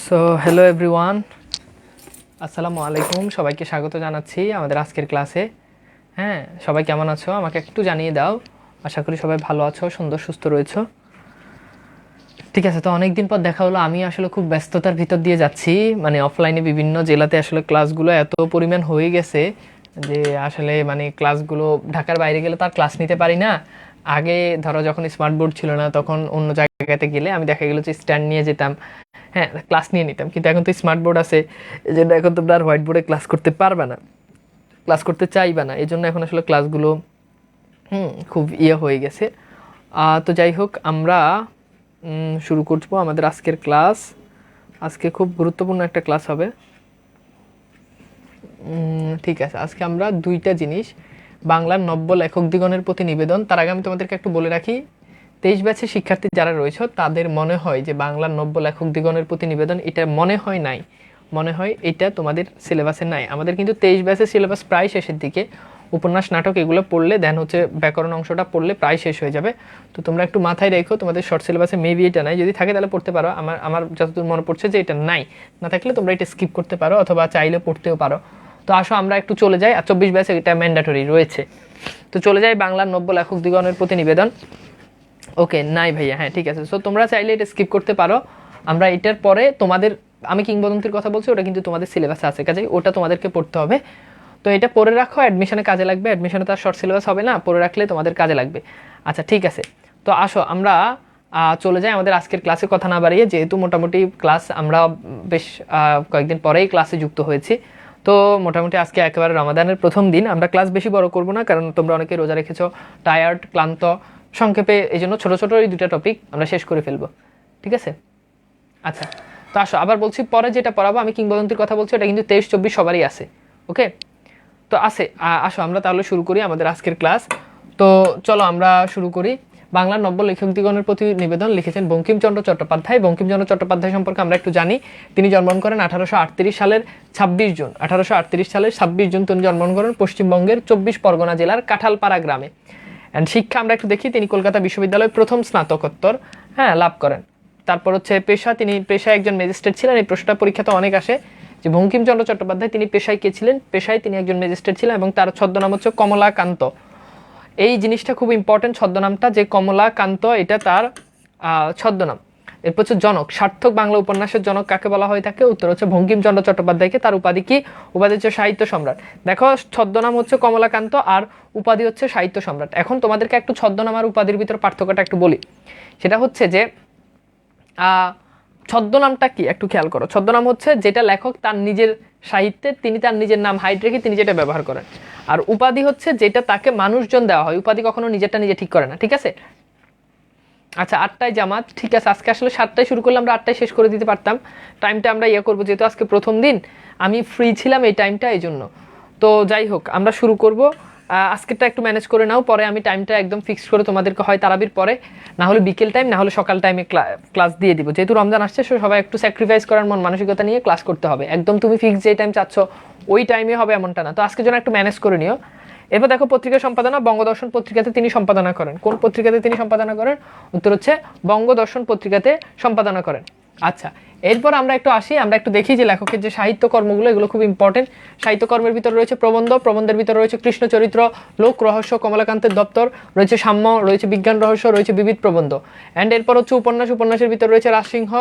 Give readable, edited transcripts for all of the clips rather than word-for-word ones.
So hello everyone, আসসালামু আলাইকুম। সবাইকে স্বাগত জানাচ্ছি আমাদের আজকের ক্লাসে। হ্যাঁ, সবাই কেমন আছো আমাকে একটু জানিয়ে দাও। আশা করি সবাই ভালো আছো, সুন্দর সুস্থ রয়েছো। ঠিক আছে, তো অনেক দিন পর দেখা হলো। আমি আসলে খুব ব্যস্ততার ভিতর দিয়ে যাচ্ছি, মানে অফলাইনে বিভিন্ন জেলাতে আসলে ক্লাসগুলো এত পরিমাণ হয়ে গেছে যে আসলে মানে ক্লাসগুলো ঢাকার বাইরে গেলে তার ক্লাস নিতে পারি না। আগে ধরো যখন স্মার্ট বোর্ড ছিল না তখন অন্য জায়গাতে গেলে আমি দেখা গেলো যে স্ট্যান্ড নিয়ে যেতাম, হ্যাঁ ক্লাস নিয়ে নিতাম। কিন্তু এখন তো স্মার্ট বোর্ড আছে, এই জন্য এখন তোমরা আর হোয়াইট বোর্ডে ক্লাস করতে পারবে না, ক্লাস করতে চাইবে না। এই জন্য এখন আসলে ক্লাসগুলো খুব হয়ে গেছে। তো যাই হোক, আমরা শুরু করবো আমাদের আজকের ক্লাস। আজকে খুব গুরুত্বপূর্ণ একটা ক্লাস হবে। ঠিক আছে, আজকে আমরা দুইটা জিনিস, বাংলার নব্য লেখক দিগণের প্রতি নিবেদন। তার আগে আমি তোমাদেরকে একটু বলে রাখি, 23 ব্যাচের শিক্ষার্থী যারা রয়েছে তাদের মনে হয় যে বাংলার নব্য লেখক দিগণের প্রতি নিবেদন এটা মনে হয় নাই, মনে হয় এটা তোমাদের সিলেবাসে নাই। আমাদের কিন্তু 23 ব্যাচের সিলেবাস প্রায় শেষের দিকে। উপন্যাস, নাটক এগুলো পড়লে দেন হচ্ছে ব্যাকরণ অংশটা পড়লে প্রায় শেষ হয়ে যাবে। তো তোমরা একটু মাথায় রেখো, তোমাদের শর্ট সিলেবাসে মেবি এটা নাই, যদি থাকে তাহলে পড়তে পারো। আমার যতদূর মনে পড়ছে যে এটা নাই, না থাকলে তোমরা এটা স্কিপ করতে পারো অথবা চাইলে পড়তেও পারো। তো আসো আমরা একটু চলে যাই। আর 24 ব্যাচে এটা ম্যান্ডেটরি রয়েছে। তো চলে যাই বাংলার নব্য লেখক দিগণের প্রতি নিবেদন। ওকে, নাই ভাইয়া, হ্যাঁ ঠিক আছে। সো তোমরা চাইলে এটা স্কিপ করতে পারো। আমরা এটার পরে তোমাদের, আমি কিংবদন্তির কথা বলছি, ওটা কিন্তু তোমাদের সিলেবাসে আছে, কাজেই ওটা তোমাদেরকে পড়তে হবে। তো এটা পড়ে রাখো, অ্যাডমিশনে কাজে লাগবে। অ্যাডমিশনে তার শর্ট সিলেবাস হবে না, পড়ে রাখলে তোমাদের কাজে লাগবে। আচ্ছা ঠিক আছে, তো আসো আমরা চলে যাই আমাদের আজকের ক্লাসে। কথা না বাড়িয়ে, যেহেতু মোটামুটি ক্লাস আমরা বেশ কয়েকদিন পরেই ক্লাসে যুক্ত হয়েছি, তো মোটামুটি আজকে একেবারে রমাদানের প্রথম দিন। আমরা ক্লাস বেশি বড় করব না, কারণ তোমরা অনেকে রোজা রেখেছো, টায়ার্ড, ক্লান্ত। সংক্ষেপে এই জন্য ছোটো ছোটো এই দুটা টপিক আমরা শেষ করে ফেলবো, ঠিক আছে? আচ্ছা, তো আসো আবার বলছি, পরে যেটা পড়াবো, আমি কিংবদন্তির কথা বলছি, এটা কিন্তু 23-24 সবারই আছে। ওকে, তো আসে আসো আমরা তাহলে শুরু করি আমাদের আজকের ক্লাস। তো চলো আমরা শুরু করি। বাংলার নব্য লেখক দিগণের প্রতি নিবেদন লিখেছেন বঙ্কিমচন্দ্র চট্টোপাধ্যায়। বঙ্কিমচন্দ্র চট্টোপাধ্যায় সম্পর্কে আমরা একটু জানি। তিনি জন্মগ্রহণ করেন 1838 সালের 26 জুন। 1838 সালের 26 জুন তিনি জন্মগ্রহণ করেন পশ্চিমবঙ্গের 24 পরগনা জেলার কাঁঠালপাড়া গ্রামে। অ্যান্ড শিক্ষা আমরা একটু দেখি, তিনি কলকাতা বিশ্ববিদ্যালয়ে প্রথম স্নাতকোত্তর লাভ করেন। তারপর হচ্ছে পেশা, তিনি পেশায় একজন ম্যাজিস্ট্রেট ছিলেন। এই প্রশ্নটা পরীক্ষাতে অনেক আসে যে বঙ্কিমচন্দ্র চট্টোপাধ্যায় তিনি পেশায় কে ছিলেন। পেশায় তিনি একজন ম্যাজিস্ট্রেট ছিলেন এবং তার ছদ্মনাম হচ্ছে কমলাকান্ত। এই জিনিসটা খুব ইম্পর্টেন্ট, ছদ্মনামটা যে কমলাকান্ত, এটা তার ছদ্মনাম। এরপর হচ্ছে জনক, সার্থক বাংলা উপন্যাসের জনক কাকে বলা হয়ে থাকে? উত্তর হচ্ছে বঙ্কিমচন্দ্র চট্টোপাধ্যায়কে। তার উপাধি কি? উপাধি হচ্ছে সাহিত্য সম্রাট। দেখো, ছদ্মনাম হচ্ছে কমলাকান্ত আর উপাধি হচ্ছে সাহিত্য সম্রাট। এখন তোমাদেরকে একটু ছদ্মনাম আর উপাধির ভিতর পার্থক্যটা একটু বলি। সেটা হচ্ছে যে ছদ্মনামটা কি একটু খেয়াল করো। ছদ্মনাম হচ্ছে যেটা লেখক তার নিজের সাহিত্যে তিনি তার নিজের নাম হাইড রেখে তিনি যেটা ব্যবহার করেন। আর উপাধি হচ্ছে যেটা তাকে মানুষজন দেওয়া হয়। উপাধি কখনো নিজেরটা নিজে ঠিক করে না, ঠিক আছে? আচ্ছা, 8টায় জামাত, ঠিক আছে। আজকে আসলে 7টায় শুরু করলে আমরা 8টায় শেষ করে দিতে পারতাম। টাইমটা আমরা করবো, যেহেতু আজকে প্রথম দিন আমি ফ্রি ছিলাম এই টাইমটা, এই জন্য। তো যাই হোক, আমরা শুরু করব। আজকেরটা একটু ম্যানেজ করে নাও, পরে আমি টাইমটা একদম ফিক্সড করে তোমাদেরকে হয় তারাবির পরে, না হলে বিকেল টাইম, না হলে সকাল টাইমে ক্লাস দিয়ে দিব। যেহেতু রমজান আসছে, সবাই একটু স্যাক্রিফাইস করার মন মানসিকতা নিয়ে ক্লাস করতে হবে। একদম তুমি ফিক্স যে টাইম চাচ্ছ ওই টাইমে হবে এমনটা না। তো আজকের জন্য একটু ম্যানেজ করে নিও। এরপর দেখো, পত্রিকা সম্পাদনা, বঙ্গদর্শন পত্রিকাতে তিনি সম্পাদনা করেন। কোন পত্রিকাতে তিনি সম্পাদনা করেন? উত্তর হচ্ছে বঙ্গদর্শন পত্রিকাতে সম্পাদনা করেন। আচ্ছা, এরপর আমরা একটু আসি, আমরা একটু দেখি যে লেখকের যে সাহিত্যকর্মগুলো, এগুলো খুব ইম্পর্টেন্ট। সাহিত্যকর্মের ভিতরে রয়েছে প্রবন্ধ, প্রবন্ধের ভিতরে রয়েছে কৃষ্ণ চরিত্র, লোক রহস্য, কমলাকান্তের দপ্তর, রয়েছে সাম্য, রয়েছে বিজ্ঞান রহস্য, রয়েছে বিবিধ প্রবন্ধ। অ্যান্ড এরপর হচ্ছে উপন্যাস, উপন্যাসের ভিতরে রয়েছে রাজসিংহ,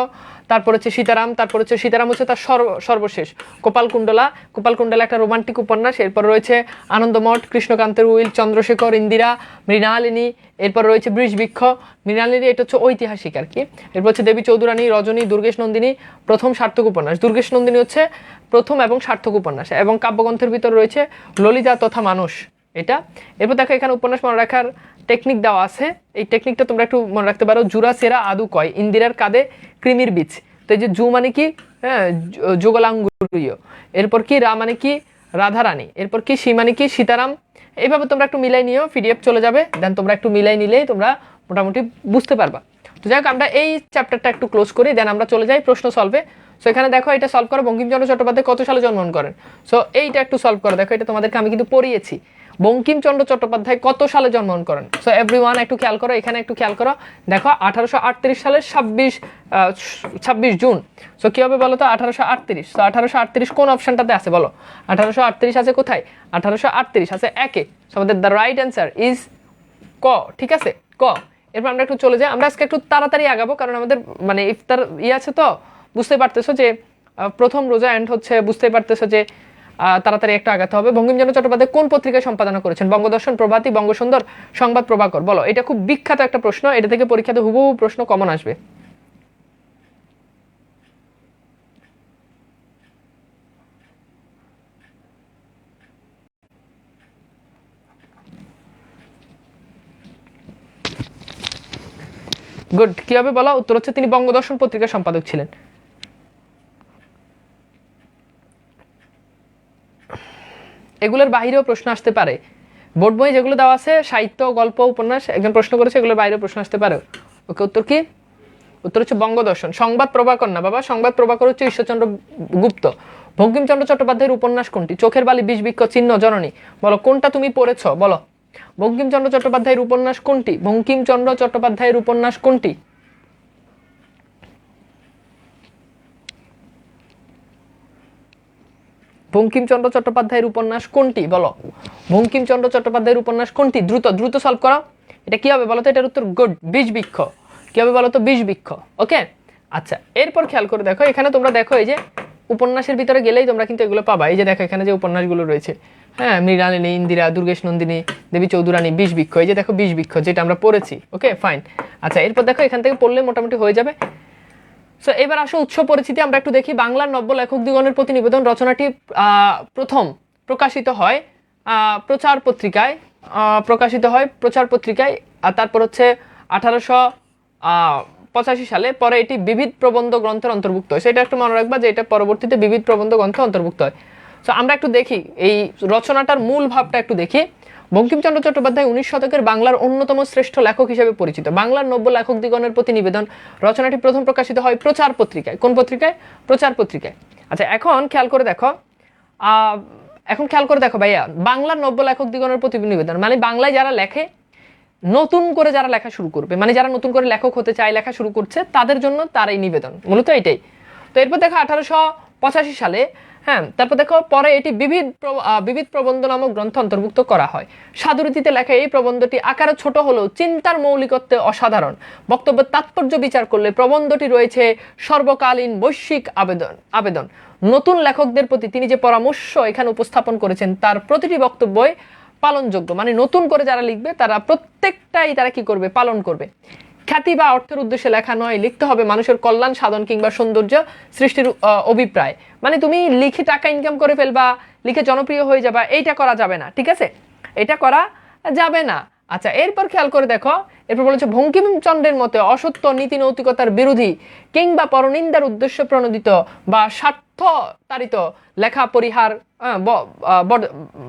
তারপর হচ্ছে সীতারাম, তারপর হচ্ছে সীতারাম হচ্ছে তার সর্বশেষ। কপালকুণ্ডলা, কপালকুণ্ডলা একটা রোমান্টিক উপন্যাস। এরপর রয়েছে আনন্দমঠ, কৃষ্ণকান্তের উইল, চন্দ্রশেখর, ইন্দিরা, মৃণালিনী। এরপর রয়েছে বৃষবৃক্ষ। মৃণালিনী এটা হচ্ছে ঐতিহাসিক আর কি। এরপর হচ্ছে দেবী চৌধুরানী, রজনী, দুর্গেশ নন্দিনী প্রথম সার্থক উপন্যাস। দুর্গেশ নন্দিনী হচ্ছে প্রথম এবং সার্থক উপন্যাস। এবং কাব্যগ্রন্থের ভিতর রয়েছে ললিতা তথা মানুষ, এটা। এরপর দেখো, এখানে উপন্যাস মনে রাখার টেকনিক দেওয়া আছে। এই টেকনিকটা তোমরা একটু মনে রাখতে পারো। জুরা সেরা আদু কয়, ইন্দিরার কাঁধে কৃমির বীজ। তো এই যে জু মানে কি? হ্যাঁ, যুগলাঙ্গুরীয়। এরপর কি? রা মানে কি? রাধারানী। এরপর কি? সী মানে কি? সীতারাম। এইভাবে তোমরা একটু মিলাই নিও, পিডিএফ চলে যাবে, দেন তোমরা একটু মিলাই নিলেই তোমরা মোটামুটি বুঝতে পারবা। তো যাই হোক, আমরা এই চ্যাপ্টারটা একটু ক্লোজ করি, দেন আমরা চলে যাই প্রশ্ন সলভে। সো এখানে দেখো, এটা সলভ করো। বঙ্কিমচন্দ্র চট্টোপাধ্যায় কত সালে জন্মগ্রহণ করেন? সো এইটা একটু সলভ করো। দেখো, এটা তোমাদেরকে আমি কিন্তু পড়িয়েছি। বঙ্কিমচন্দ্র চট্টোপাধ্যায় কত সালে জন্মগ্রহণ করেন? সো এভরিওয়ান একটু খেয়াল করো, এখানে একটু খেয়াল করো, দেখো 1838 সালের 26 জুন। সো কি হবে বলো তো? 1838। সো 1838 কোন অপশনটাতে আছে বলো? 1838 আছে কোথায়? 1838 আছে একে। সো আমাদের দ্য রাইট অ্যান্সার ইজ ক, ঠিক আছে, ক। এরপর আমরা একটু চলে যাই, আমরা আজকে একটু তাড়াতাড়ি আগাবো কারণ আমাদের মানে ইফতার আছে তো, বুঝতে পারতেছো যে প্রথম রোজা এন্ড হচ্ছে, বুঝতে পারতেছো যে তাড়াতাড়ি একটা আগাতে হবে। বঙ্কিমচন্দ্র চট্টোপাধ্যায় কোন পত্রিকায় সম্পাদনা করেছেন? বঙ্গদর্শন, প্রভাতী, বঙ্গসুন্দর, সংবাদ, প্রভাকর। বলো, এটা খুব বিখ্যাত একটা প্রশ্ন, এটা থেকে পরীক্ষাতে হুবহু প্রশ্ন কমন আসবে। গুড, কি হবে বলো? উত্তর হচ্ছে তিনি বঙ্গদর্শন পত্রিকার সম্পাদক ছিলেন। এগুলোর বাইরেও প্রশ্ন আসতে পারে, বোর্ড বই যেগুলো দেওয়া আছে, সাহিত্য, গল্প, উপন্যাস, একজন প্রশ্ন করেছে, এগুলোর বাইরেও প্রশ্ন আসতে পারে। ওকে, উত্তর কি? উত্তর হচ্ছে বঙ্গদর্শন। সংবাদ প্রভাকর না বাবা, সংবাদ প্রভাকর হচ্ছে ঈশ্বরচন্দ্র গুপ্ত। বঙ্কিমচন্দ্র চট্টোপাধ্যায়ের উপন্যাস কোনটি? চোখের বালি, বিষবৃক্ষ, চিহ্ন, জননী। বলো কোনটা তুমি পড়েছো বলো? বঙ্কিমচন্দ্র চট্টোপাধ্যায়ের উপন্যাস কোনটি? বঙ্কিমচন্দ্র চট্টোপাধ্যায়ের উপন্যাস কোনটি? বঙ্কিমচন্দ্র চট্টোপাধ্যায়ের উপন্যাস কোনটি বলো? বঙ্কিমচন্দ্র চট্টোপাধ্যায়ের উপন্যাস কোনটি? দ্রুত দ্রুত সলভ করো। এটা কি হবে বলো তো? এটার উত্তর গুড, বিষবৃক্ষ। কি হবে বলো তো? বিষবৃক্ষ। ওকে, আচ্ছা, এরপর খেয়াল করে দেখো, এখানে তোমরা দেখো এই যে উপন্যাসের ভিতরে গেলেই তোমরা কিন্তু এগুলো পাবা। এই যে দেখো এখানে যে উপন্যাসগুলো রয়েছে, হ্যাঁ, মৃণালিনী, ইন্দিরা, দুর্গেশ নন্দিনী, দেবী চৌধুরানী, বিষবৃক্ষ। এই যে দেখো বিষবৃক্ষ, যেটা আমরা পড়েছি। ওকে, ফাইন। আচ্ছা, এরপর দেখো এখান থেকে পড়লে মোটামুটি হয়ে যাবে। সো এবার আসো উৎস পরিচিতি, আমরা একটু দেখি। বাংলার নব্য লেখক দিগণের প্রতিনিবেদন রচনাটি প্রথম প্রকাশিত হয় প্রচার পত্রিকায়, আর তারপর হচ্ছে 1885 সালে। পরে এটি বিবিধ প্রবন্ধ গ্রন্থের অন্তর্ভুক্ত হয়। সেটা একটু মনে রাখবা যে এটা পরবর্তীতে বিবিধ প্রবন্ধ গ্রন্থে অন্তর্ভুক্ত হয়। সো আমরা একটু দেখি এই রচনাটার মূল ভাবটা একটু দেখি। বঙ্কিমচন্দ্র চট্টোপাধ্যায় 19 শতকের বাংলার অন্যতম শ্রেষ্ঠ লেখক হিসেবে পরিচিত। বাংলার নব্য লেখক দিগণের প্রতিনিবেদন রচনাটি প্রথম প্রকাশিত হয় প্রচার পত্রিকায়। কোন পত্রিকায়? প্রচার পত্রিকায়। আচ্ছা, এখন খেয়াল করে দেখো ভাইয়া, বাংলার নব্য লেখক দিগণের প্রতিনিবেদন মানে বাংলায় যারা লেখে, নতুন করে যারা লেখা শুরু করবে, মানে যারা নতুন করে লেখক হতে চায়, লেখা শুরু করছে, তাদের জন্য তার এই নিবেদন, মূলত এটাই। তো এরপর দেখো 1885 সালে, হ্যাঁ, তারপর দেখো পরে এটি বিবিধ প্রবন্ধ নামক গ্রন্থ অন্তর্ভুক্ত করা হয়। সাধুরীতিতে লেখা এই প্রবন্ধটি আকারে ছোট হলেও চিন্তার মৌলিকত্বে অসাধারণ। বক্তব্যের তাৎপর্য বিচার করলে প্রবন্ধটি রয়েছে সর্বকালীন বৈশ্বিক আবেদন। নতুন লেখকদের প্রতি তিনি যে পরামর্শ এখানে উপস্থাপন করেছেন তার প্রতিটি বক্তব্যই পালনযোগ্য। মানে নতুন করে যারা লিখবে তারা প্রত্যেকটাই তারা কি করবে? পালন করবে। খ্যাতি বা অর্থের উদ্দেশ্যে লেখা নয়, লিখতে হবে মানুষের কল্যাণ সাধন কিংবা সৌন্দর্য সৃষ্টির অভিপ্রায়। মানে তুমি লিখে টাকা ইনকাম করে ফেলবা, লিখে জনপ্রিয় হয়ে যাবা, এইটা করা যাবে না, ঠিক আছে? এটা করা যাবে না। আচ্ছা, এরপর খেয়াল করে দেখো, এরপর বলেছে বঙ্কিমচন্দ্রের মতে অসত্য, নীতি নৈতিকতার বিরোধী কিংবা পরনিন্দার উদ্দেশ্য প্রণোদিত বা স্বার্থতাড়িত লেখা পরিহার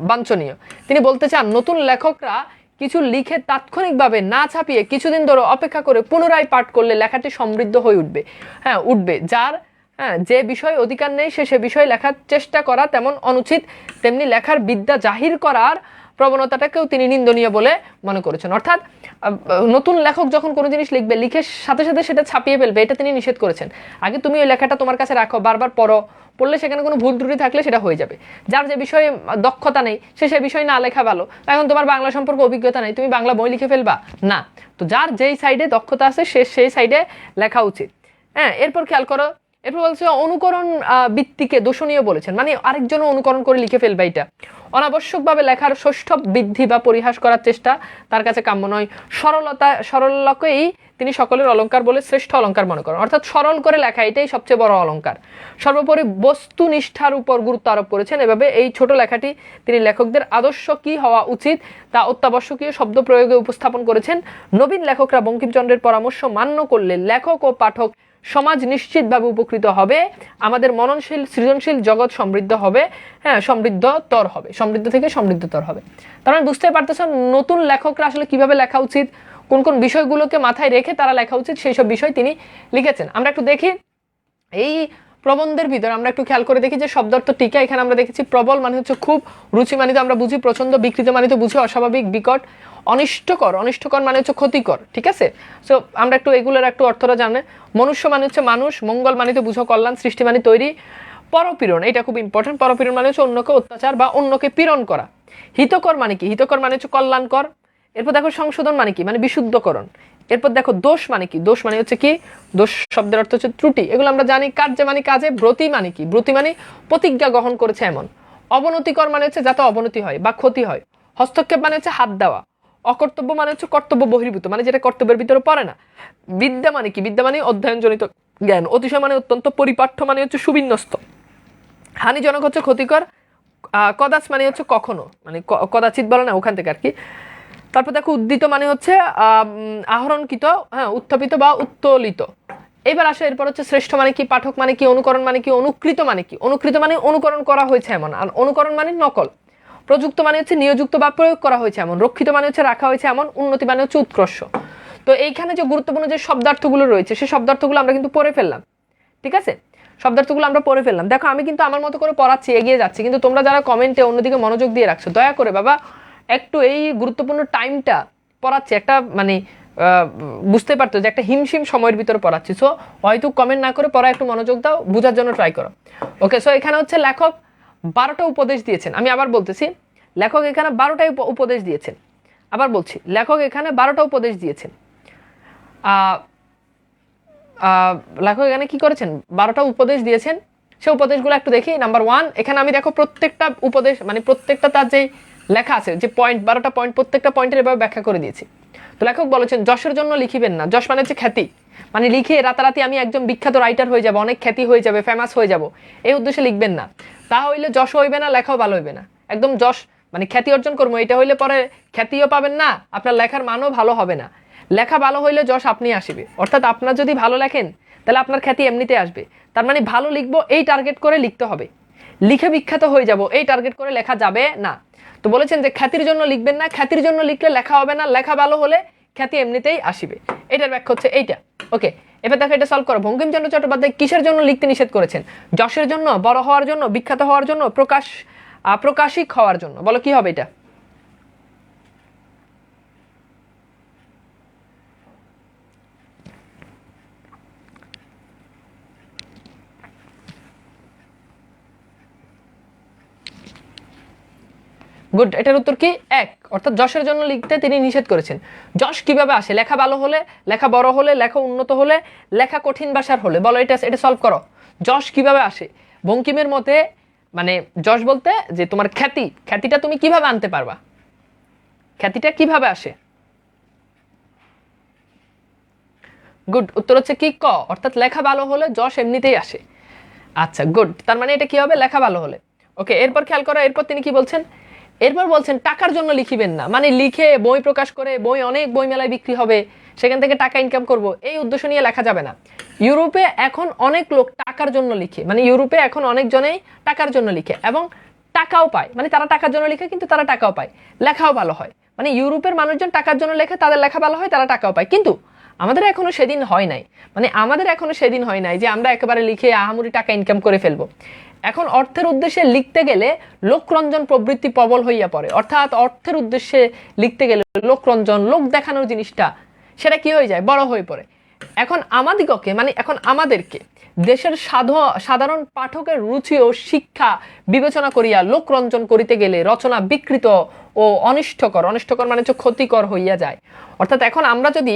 বাঞ্ছনীয়। তিনি বলতে চান নতুন লেখকরা কিছু লিখে তাৎক্ষণিকভাবে না ছাপিয়ে কিছুদিন ধরে অপেক্ষা করে পুনরায় পাঠ করলে লেখাটি সমৃদ্ধ হয়ে উঠবে। হ্যাঁ, উঠবে। যার যে বিষয় অধিকার নেই সে বিষয়ে লেখার চেষ্টা করা তেমন অনুচিত, তেমনি লেখার বিদ্যা জাহির করার প্রবণতাটাকেও তিনি নিন্দনীয় বলে মনে করেছেন। অর্থাৎ নতুন লেখক যখন কোনো জিনিস লিখবে, লিখে সাথে সাথে সেটা ছাপিয়ে ফেলবে, এটা তিনি নিষেধ করেছেন। আগে তুমি ওই লেখাটা তোমার কাছে রাখো, বারবার পড়লে সেখানে কোনো ভুল ত্রুটি থাকলে সেটা হয়ে যাবে। যার যে বিষয়ে দক্ষতা নেই সে বিষয় না লেখা ভালো। এখন তোমার বাংলা সম্পর্কে অভিজ্ঞতা নেই, তুমি বাংলা বই লিখে ফেলবা না। তো যার যেই সাইডে দক্ষতা আছে সে সেই সাইডে লেখা উচিত। হ্যাঁ, এরপর খেয়াল করো, এরপর বলছে অনুকরণ বৃত্তিকে দূষণীয় বলেছেন। মানে আরেকজনও অনুকরণ করে লিখে ফেলবে, এটা অনাবশ্যকভাবে লেখার সৌষ্ঠব বৃদ্ধি বা পরিহাস করার চেষ্টা তার কাছে কাম্য নয়। সরলকেই তিনি সকলের অলঙ্কার বলে শ্রেষ্ঠ অলঙ্কার মনে করেন। অর্থাৎ সরল করে লেখা এটাই সবচেয়ে বড় অলঙ্কার। সর্বোপরি বস্তুনিষ্ঠার উপর গুরুত্ব আরোপ করেছেন। এভাবে এই ছোট লেখাটি তিনি লেখকদের আদর্শ কি হওয়া উচিত তা অত্যাবশ্যকীয় শব্দ প্রয়োগে উপস্থাপন করেছেন। নবীন লেখকরা বঙ্কিমচন্দ্রের পরামর্শ মান্য করলে লেখক ও পাঠক সমাজ নিশ্চিতভাবে উপকৃত হবে, আমাদের মননশীল সৃজনশীল জগৎ সমৃদ্ধ হবে, হ্যাঁ, সমৃদ্ধতর হবে, সমৃদ্ধ থেকে সমৃদ্ধতর হবে। তার মানে বুঝতে পারতেছ নতুন লেখকরা আসলে কিভাবে লেখা উচিত, কোন কোন বিষয়গুলোকে মাথায় রেখে তারা লেখা উচিত, সেই সব বিষয় তিনি লিখেছেন। আমরা একটু দেখি এই প্রবন্ধের ভিতর আমরা একটু খেয়াল করে দেখি যে শব্দার্থ টিকা, এখানে আমরা দেখেছি প্রবল মানে হচ্ছে খুব, রুচি মানে তো আমরা বুঝি প্রচন্ড, বিকৃত মানে তো বুঝি অস্বাভাবিক বিকট, অনিষ্টকর, অনিষ্টকর মানে হচ্ছে ক্ষতিকর, ঠিক আছে। সো আমরা একটু এগুলোর একটু অর্থটা জানে। মনুষ্য মানে হচ্ছে মানুষ, মঙ্গল মানে তো বুঝো কল্যাণ, সৃষ্টি মানে তৈরি, পরপীড়ন এটা খুব ইম্পর্টেন্ট, পরপীড়ন মানে হচ্ছে অন্যকে অত্যাচার বা অন্যকে পীড়ন করা। হিতকর মানে কি, হিতকর মানে হচ্ছে কল্যাণকর। এরপর দেখো সংশোধন মানে কি, মানে বিশুদ্ধকরণ। এরপর দেখো দোষ মানে কি, দোষ মানে হচ্ছে কি, দোষ শব্দের অর্থ হচ্ছে ত্রুটি, এগুলো আমরা জানি। কার্যে মানে কাজে, ব্রতী মানে কি, ব্রতী মানে প্রতিজ্ঞা গ্রহণ করেছে এমন। অবনতিকর মানে হচ্ছে যাতে অবনতি হয় বা ক্ষতি হয়। হস্তক্ষেপ মানে হচ্ছে হাত দেওয়া। অকর্তব্য মানে হচ্ছে কর্তব্য বহির্ভূত, মানে যেটা কর্তব্যের ভিতরে পড়ে না। বিদ্যা মানে কি, বিদ্যা মানে অধ্যয়নজনিত জ্ঞান। অতিশয় মানে অত্যন্ত, পরিপাঠ্য মানে হচ্ছে সুবিন্যস্ত। হানিজনক হচ্ছে ক্ষতিকর। কদাচ মানে হচ্ছে কখনো, মানে কদাচিৎ বলে না ওখান থেকে আর কি। তারপর দেখো উদ্দিত মানে হচ্ছে আহরণকৃত, হ্যাঁ, উত্থাপিত বা উত্তোলিত। এবার আসে এরপর হচ্ছে শ্রেষ্ঠ মানে কি, পাঠক মানে কি, অনুকরণ মানে কি, অনুকৃত মানে কি, অনুকৃত মানে অনুকরণ করা হয়েছে এমন, আর অনুকরণ মানে নকল। প্রযুক্ত মানে হচ্ছে নিয়োযুক্ত বা প্রয়োগ করা হয়েছে এমন। রক্ষিত মানে হচ্ছে রাখা হয়েছে এমন। উন্নতি মানে হচ্ছে উৎকর্ষ। তো এইখানে যে গুরুত্বপূর্ণ যে শব্দার্থগুলো রয়েছে সেই শব্দার্থগুলো আমরা কিন্তু পড়ে ফেললাম, ঠিক আছে। শব্দার্থগুলো আমরা পড়ে ফেললাম। দেখো আমি কিন্তু আমার মতো করে পড়াচ্ছি, এগিয়ে যাচ্ছি, কিন্তু তোমরা যারা কমেন্টে অন্যদিকে মনোযোগ দিয়ে রাখছো, দয়া করে বাবা একটু এই গুরুত্বপূর্ণ টাইমটা পড়াচ্ছি, একটা মানে বুঝতে পারতো যে একটা হিমশিম সময়ের ভিতরে পড়াচ্ছি। সো হয়তো কমেন্ট না করে পড়া একটু মনোযোগ দাও, বোঝার জন্য ট্রাই করো। ওকে, সো এখানে হচ্ছে লেখক 12টা উপদেশ দিয়েছেন। আমি আবার বলতেছি, লেখক এখানে 12টাই উপদেশ দিয়েছেন। আবার বলছি, লেখক এখানে 12টা উপদেশ দিয়েছেন। লেখক এখানে কি করেছেন, 12টা উপদেশ দিয়েছেন। সে উপদেশগুলো একটু দেখি। নাম্বার 1, এখানে আমি দেখো প্রত্যেকটা উপদেশ মানে প্রত্যেকটা তার যে লেখা আছে, যে পয়েন্ট, 12টা পয়েন্ট, প্রত্যেকটা পয়েন্টের এভাবে ব্যাখ্যা করে দিয়েছি। তো লেখক বলেছেন যশের জন্য লিখিবেন না। যশ মানে হচ্ছে খ্যাতি, মানে লিখে রাতারাতি আমি একজন বিখ্যাত রাইটার হয়ে যাব, অনেক খ্যাতি হয়ে যাবে, ফেমাস হয়ে যাব, এই উদ্দেশ্যে লিখবেন না। তা হইলে যশ হইবে না, লেখাও ভালো হইবে না। একদম যশ মানে খ্যাতি অর্জন করবো, এটা হইলে পরে খ্যাতিও পাবেন না, আপনার লেখার মানও ভালো হবে না। লেখা ভালো হইলে যশ আপনি আসবে, অর্থাৎ আপনার যদি ভালো লেখেন তাহলে আপনার খ্যাতি এমনিতে আসবে। তার মানে ভালো লিখবো এই টার্গেট করে লিখতে হবে, লিখে বিখ্যাত হয়ে যাব এই টার্গেট করে লেখা যাবে না। তো বলেছেন যে খ্যাতির জন্য লিখবেন না, খ্যাতির জন্য লিখলে লেখা হবে না, লেখা ভালো হলে খ্যাতি এমনিতেই আসবে। এটার ব্যাখ্যা হচ্ছে এইটা। ওকে, এবার দেখো এটা সলভ করো। বঙ্কিমচন্দ্র চট্টোপাধ্যায় কিসের জন্য লিখতে নিষেধ করেছেন? যশের জন্য, বড় হওয়ার জন্য, বিখ্যাত হওয়ার জন্য, প্রকাশিক হওয়ার জন্য। বলো কি হবে এটা? গুড, এটার উত্তর কি? এক, অর্থাৎ যশের জন্য লিখতে তিনি নিষেধ করেছেন। যশ কিভাবে আসে? লেখা ভালো হলে, লেখা বড় হলে, লেখা উন্নত হলে, লেখা কঠিন ভাষার হলে। বলো এটা সলভ করো। যশ কিভাবে আসে বঙ্কিমের মতে? মানে যশ বলতে যে তোমার খ্যাতি, খ্যাতিটা তুমি কিভাবে আনতে পারবা, খ্যাতিটা কিভাবে আসে? গুড, উত্তর হচ্ছে কি ক, অর্থাৎ লেখা ভালো হলে যশ এমনিতেই আসে। আচ্ছা গুড, তার মানে এটা কি হবে? লেখা ভালো হলে। ওকে, এরপর খেয়াল করো, এরপর তিনি কি বলছেন? এরপর বলছেন টাকার জন্য লিখিবেন না, মানে লিখে বই প্রকাশ করে বই অনেক বই মেলায় বিক্রি হবে, সেখান থেকে টাকা ইনকাম করব, এই উদ্দেশ্য নিয়ে লেখা যাবে না। ইউরোপে এখন অনেক লোক টাকার জন্য লিখে, মানে ইউরোপে এখন অনেকজনেই টাকার জন্য লিখে এবং টাকাও পায়, মানে তারা টাকার জন্য লিখে কিন্তু তারা টাকাও পায়, লেখাও ভালো হয়। মানে ইউরোপের মানুষজন টাকার জন্য লেখে, তাদের লেখা ভালো হয়, তারা টাকাও পায়। কিন্তু আমাদের এখনো সেদিন হয় নাই, মানে আমাদের এখনো সেদিন হয় নাই যে আমরা একেবারে লিখে আহামরি টাকা ইনকাম করে ফেলবো। এখন অর্থের উদ্দেশ্যে লিখতে গেলে লোকরঞ্জন প্রবৃত্তি প্রবল হইয়া পড়ে, অর্থাৎ অর্থের উদ্দেশ্যে লিখতে গেলে লোকরঞ্জন, লোক দেখানোর জিনিসটা সেটা কি হয়ে যায়? বড় হয়ে পড়ে। এখন আমাদিগকে, মানে এখন আমাদেরকে দেশের সাধারণ পাঠকের রুচি ও শিক্ষা বিবেচনা করিয়া লোকরঞ্জন করিতে গেলে রচনা বিকৃত ও অনিষ্টকর, অনিষ্টকর মানে হচ্ছে ক্ষতিকর হইয়া যায়। অর্থাৎ এখন আমরা যদি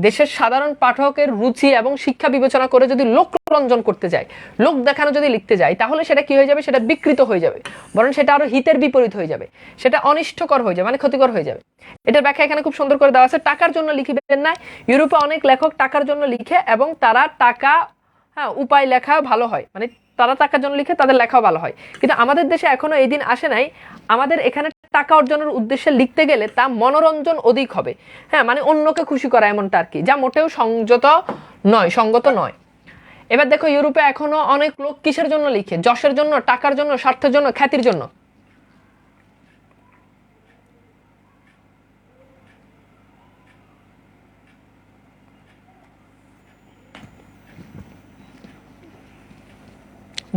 দেশের সাধারণ পাঠকের রুচি এবং শিক্ষা বিবেচনা করে যদি লোকরঞ্জন করতে যাই, লোক দেখানো যদি লিখতে যাই, তাহলে সেটা কি হয়ে যাবে? সেটা বিকৃত হয়ে যাবে, বরং সেটা আরো হিতের বিপরীত হয়ে যাবে, সেটা অনিষ্টকর হয়ে যাবে, মানে ক্ষতিকর হয়ে যাবে। এটার ব্যাখ্যা এখানে খুব সুন্দর করে দেওয়া আছে। টাকার জন্য লিখিবেন না। ইউরোপে অনেক লেখক টাকার জন্য লিখে এবং তারা টাকা, হ্যাঁ, উপায় লেখা ভালো হয়, মানে তারা টাকার জন্য লিখে, তাদের লেখাও ভালো হয়। কিন্তু আমাদের দেশে এখনো এই দিন আসে নাই, আমাদের এখানে টাকা অর্জনের উদ্দেশ্যে লিখতে গেলে তা মনোরঞ্জন অধিক হবে, হ্যাঁ, মানে অন্যকে খুশি করা এমনটা আর কি, যা মোটেও সঙ্গত নয়। এবার দেখো ইউরোপে এখনো অনেক লোক কিসের জন্য লিখে? যশের জন্য, টাকার জন্য, স্বার্থের জন্য, খ্যাতির জন্য।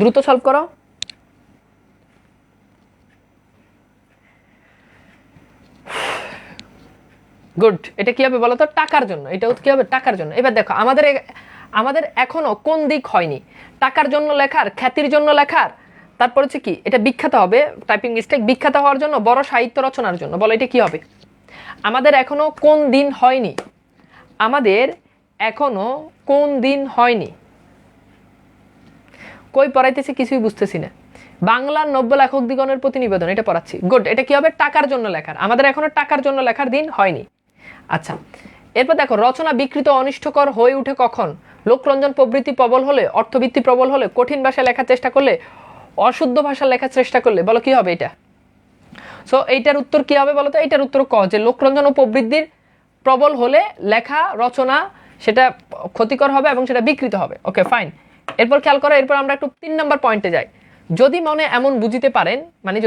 দ্রুত সলভ করো। গুড। এটা কি হবে বলো তো? টাকার জন্য। এটাও কি হবে? টাকার জন্য। এবার দেখো আমাদের এখনো কোন দিক হয়নি? টাকার জন্য লেখার, খ্যাতির জন্য লেখার, তারপর হচ্ছে কি এটা বিখ্যাত হবে, টাইপিং মিস্টেক, বিখ্যাত হওয়ার জন্য, বড় সাহিত্য রচনার জন্য। বলো এটা কি হবে? আমাদের এখনো কোন দিন হয়নি? আমাদের এখনো কোন দিন হয়নি? কই পড়াইতেছে কিছুই বুঝতেছি না। বাংলার নব্য লেখক দিগণের প্রতি নিবেদন, এটা পড়াচ্ছি। গুড। এটা কি হবে? টাকার জন্য লেখার। আমাদের এখনো টাকার জন্য লেখার দিন হয়নি। আচ্ছা, এরপর দেখো, রচনা বিকৃত অনিষ্টকর হয়ে উঠে কখন? লোকরঞ্জন প্রবৃত্তি প্রবল হলে, অর্থভিত্তি প্রবল হলে, কঠিন ভাষায় লেখার চেষ্টা করলে, অশুদ্ধ ভাষা লেখার চেষ্টা করলে। বলো কি হবে এটা? সো এইটার উত্তর কি হবে বলো তো? এইটার উত্তর ক, যে লোকরঞ্জন ও প্রবৃত্তির প্রবল হলে লেখা রচনা সেটা ক্ষতিকর হবে এবং সেটা বিকৃত হবে। Okay fine. এরপর খেয়াল করো, এরপর আমরা একটু 3 নম্বর পয়েন্টে যাই। যদি মনে এমন বুঝিতে পারেন, মানে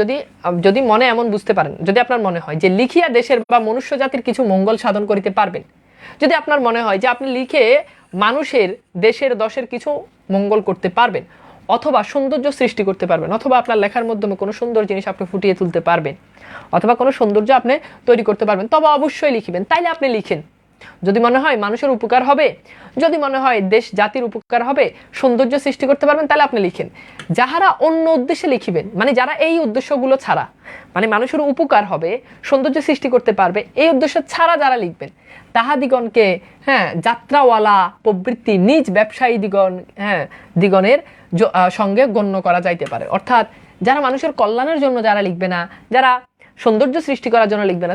যদি মনে এমন বুঝতে পারেন, যদি আপনার মনে হয় যে লিখিয়া দেশের বা মনুষ্য জাতির কিছু মঙ্গল সাধন করিতে পারবেন, যদি আপনার মনে হয় যে আপনি লিখে মানুষের, দেশের, দশের কিছু মঙ্গল করতে পারবেন, অথবা সৌন্দর্য সৃষ্টি করতে পারবেন, অথবা আপনার লেখার মাধ্যমে কোনো সুন্দর জিনিস আপনি ফুটিয়ে তুলতে পারবেন, অথবা কোনো সৌন্দর্য আপনি তৈরি করতে পারবেন, তবে অবশ্যই লিখবেন। তাইলে আপনি লিখেন। যদি মনে হয় মানুষের উপকার হবে, যদি মনে হয় দেশ জাতির উপকার হবে, সৌন্দর্য সৃষ্টি করতে পারবেন, তাহলে আপনি লিখেন। যাহারা অন্য উদ্দেশ্যে লিখিবেন, মানে যারা এই উদ্দেশ্যগুলো ছাড়া, মানে মানুষের উপকার হবে, সৌন্দর্য সৃষ্টি করতে পারবে, এই উদ্দেশ্য ছাড়া যারা লিখবেন, তাহাদিগণকে যাত্রাওয়ালা প্রবৃত্তি নিজ ব্যবসায়ী দিগণের সঙ্গে গণ্য করা যাইতে পারে। অর্থাৎ যারা মানুষের কল্যাণের জন্য যারা লিখবে না, যারা সৌন্দর্য সৃষ্টি করার জন্য লিখবে না,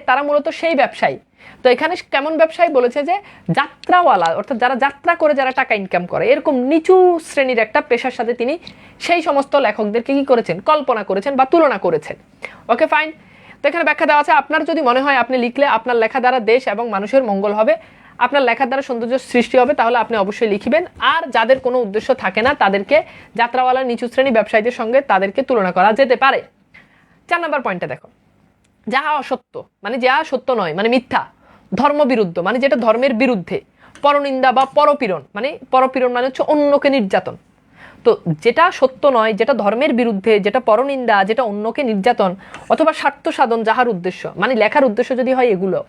তারা মূলত সেই ব্যবসায়ী। তো এখানে কেমন ব্যবসায়ী বলেছে? যে যাত্রাওয়ালা, অর্থাৎ যারা যাত্রা করে যারা টাকা ইনকাম করে, এরকম নিচু শ্রেণীর একটা পেশার সাথে তিনি সেই সমস্ত লেখকদেরকে কি করেছেন? কল্পনা করেছেন বা তুলনা করেছেন। Okay fine. তো এখানে ব্যাখ্যা দেওয়া আছে, আপনার যদি মনে হয় আপনি লিখলে আপনার লেখা দ্বারা দেশ এবং মানুষের মঙ্গল হবে, আপনার লেখার দ্বারা সৌন্দর্য সৃষ্টি হবে, তাহলে আপনি অবশ্যই লিখবেন। আর যাদের কোনো উদ্দেশ্য থাকে না, তাদেরকে যাত্রাওয়ালা, নিচু শ্রেণী ব্যবসায়ীদের সঙ্গে তাদেরকে তুলনা করা যেতে পারে। 4 নম্বর পয়েন্টটা দেখো, যাহা অসত্য, মানে যা সত্য নয়, মানে মিথ্যা, ধর্মবিরুদ্ধ, মানে যেটা ধর্মের বিরুদ্ধে, পরনিন্দা বা পরপীড়ন, মানে পরপীড়ন মানে হচ্ছে অন্যকে নির্যাতন। তো যেটা সত্য নয়, যেটা ধর্মের বিরুদ্ধে, যেটা পরনিন্দা, যেটা অন্যকে নির্যাতন, অথবা স্বার্থ সাধন যাহার উদ্দেশ্য, মানে লেখার উদ্দেশ্য যদি হয় এগুলো,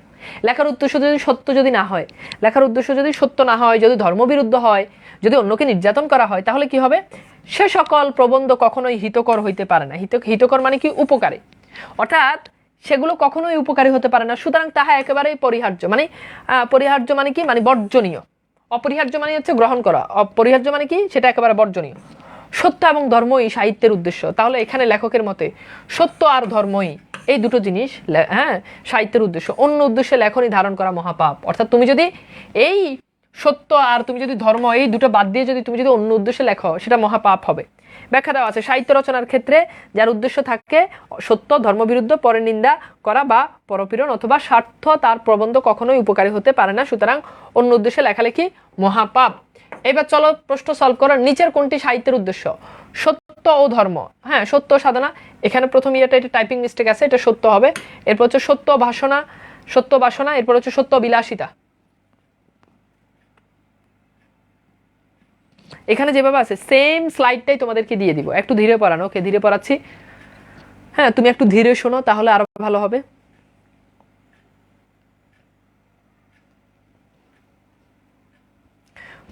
লেখার উদ্দেশ্য যদি সত্য যদি না হয়, লেখার উদ্দেশ্য যদি সত্য না হয়, যদি ধর্মবিরুদ্ধ হয়, যদি অন্যকে নির্যাতন করা হয়, তাহলে কি হবে? সে সকল প্রবন্ধ কখনোই হিতকর হইতে পারে না। হিতকর মানে কি? উপকারী। অর্থাৎ সেগুলো কখনোই উপকারী হতে পারে না, সুতরাং তাহা একেবারেই পরিহার্য। মানে পরিহার্য মানে কি? মানে বর্জনীয়। অপরিহার্য মানে হচ্ছে গ্রহণ করা, অপরিহার্য মানে কি? সেটা একেবারে বর্জনীয়। সত্য এবং ধর্মই সাহিত্যের উদ্দেশ্য। তাহলে এখানে লেখকের মতে সত্য আর ধর্মই, এই দুটো জিনিস সাহিত্যের উদ্দেশ্য। অন্য উদ্দেশ্যে লেখনী ধারণ করা মহাপাপ। অর্থাৎ তুমি যদি এই সত্য আর তুমি যদি ধর্ম, এই দুটো বাদ দিয়ে যদি তুমি যদি অন্য উদ্দেশ্যে লেখো, সেটা মহাপাপ হবে। ব্যাখ্যা দেওয়া আছে, সাহিত্য রচনার ক্ষেত্রে যার উদ্দেশ্য থাকে সত্য, ধর্মবিরুদ্ধ, পরনিন্দা করা বা পরপীড়ন অথবা স্বার্থ, তার প্রবন্ধ কখনোই উপকারী হতে পারে না, সুতরাং অন্য উদ্দেশ্যে লেখালেখি মহাপাপ। এবার চলো প্রশ্ন সলভ করার, নিচের কোনটি সাহিত্যের উদ্দেশ্য? সত্য ও ধর্ম। সত্য সাধনা। এখানে প্রথম এটা টাইপিং মিস্টেক আছে, এটা সত্য হবে। এরপর হচ্ছে সত্য বাসনা, এরপর হচ্ছে সত্য বিলাসিতা। এখানে যেভাবে আছে সেম স্লাইডটাই তোমাদেরকে দিয়ে দিব। একটু ধীরে পড়ানো। ওকে, ধীরে পড়াচ্ছি। তুমি একটু ধীরে শোনো, তাহলে আরো ভালো হবে।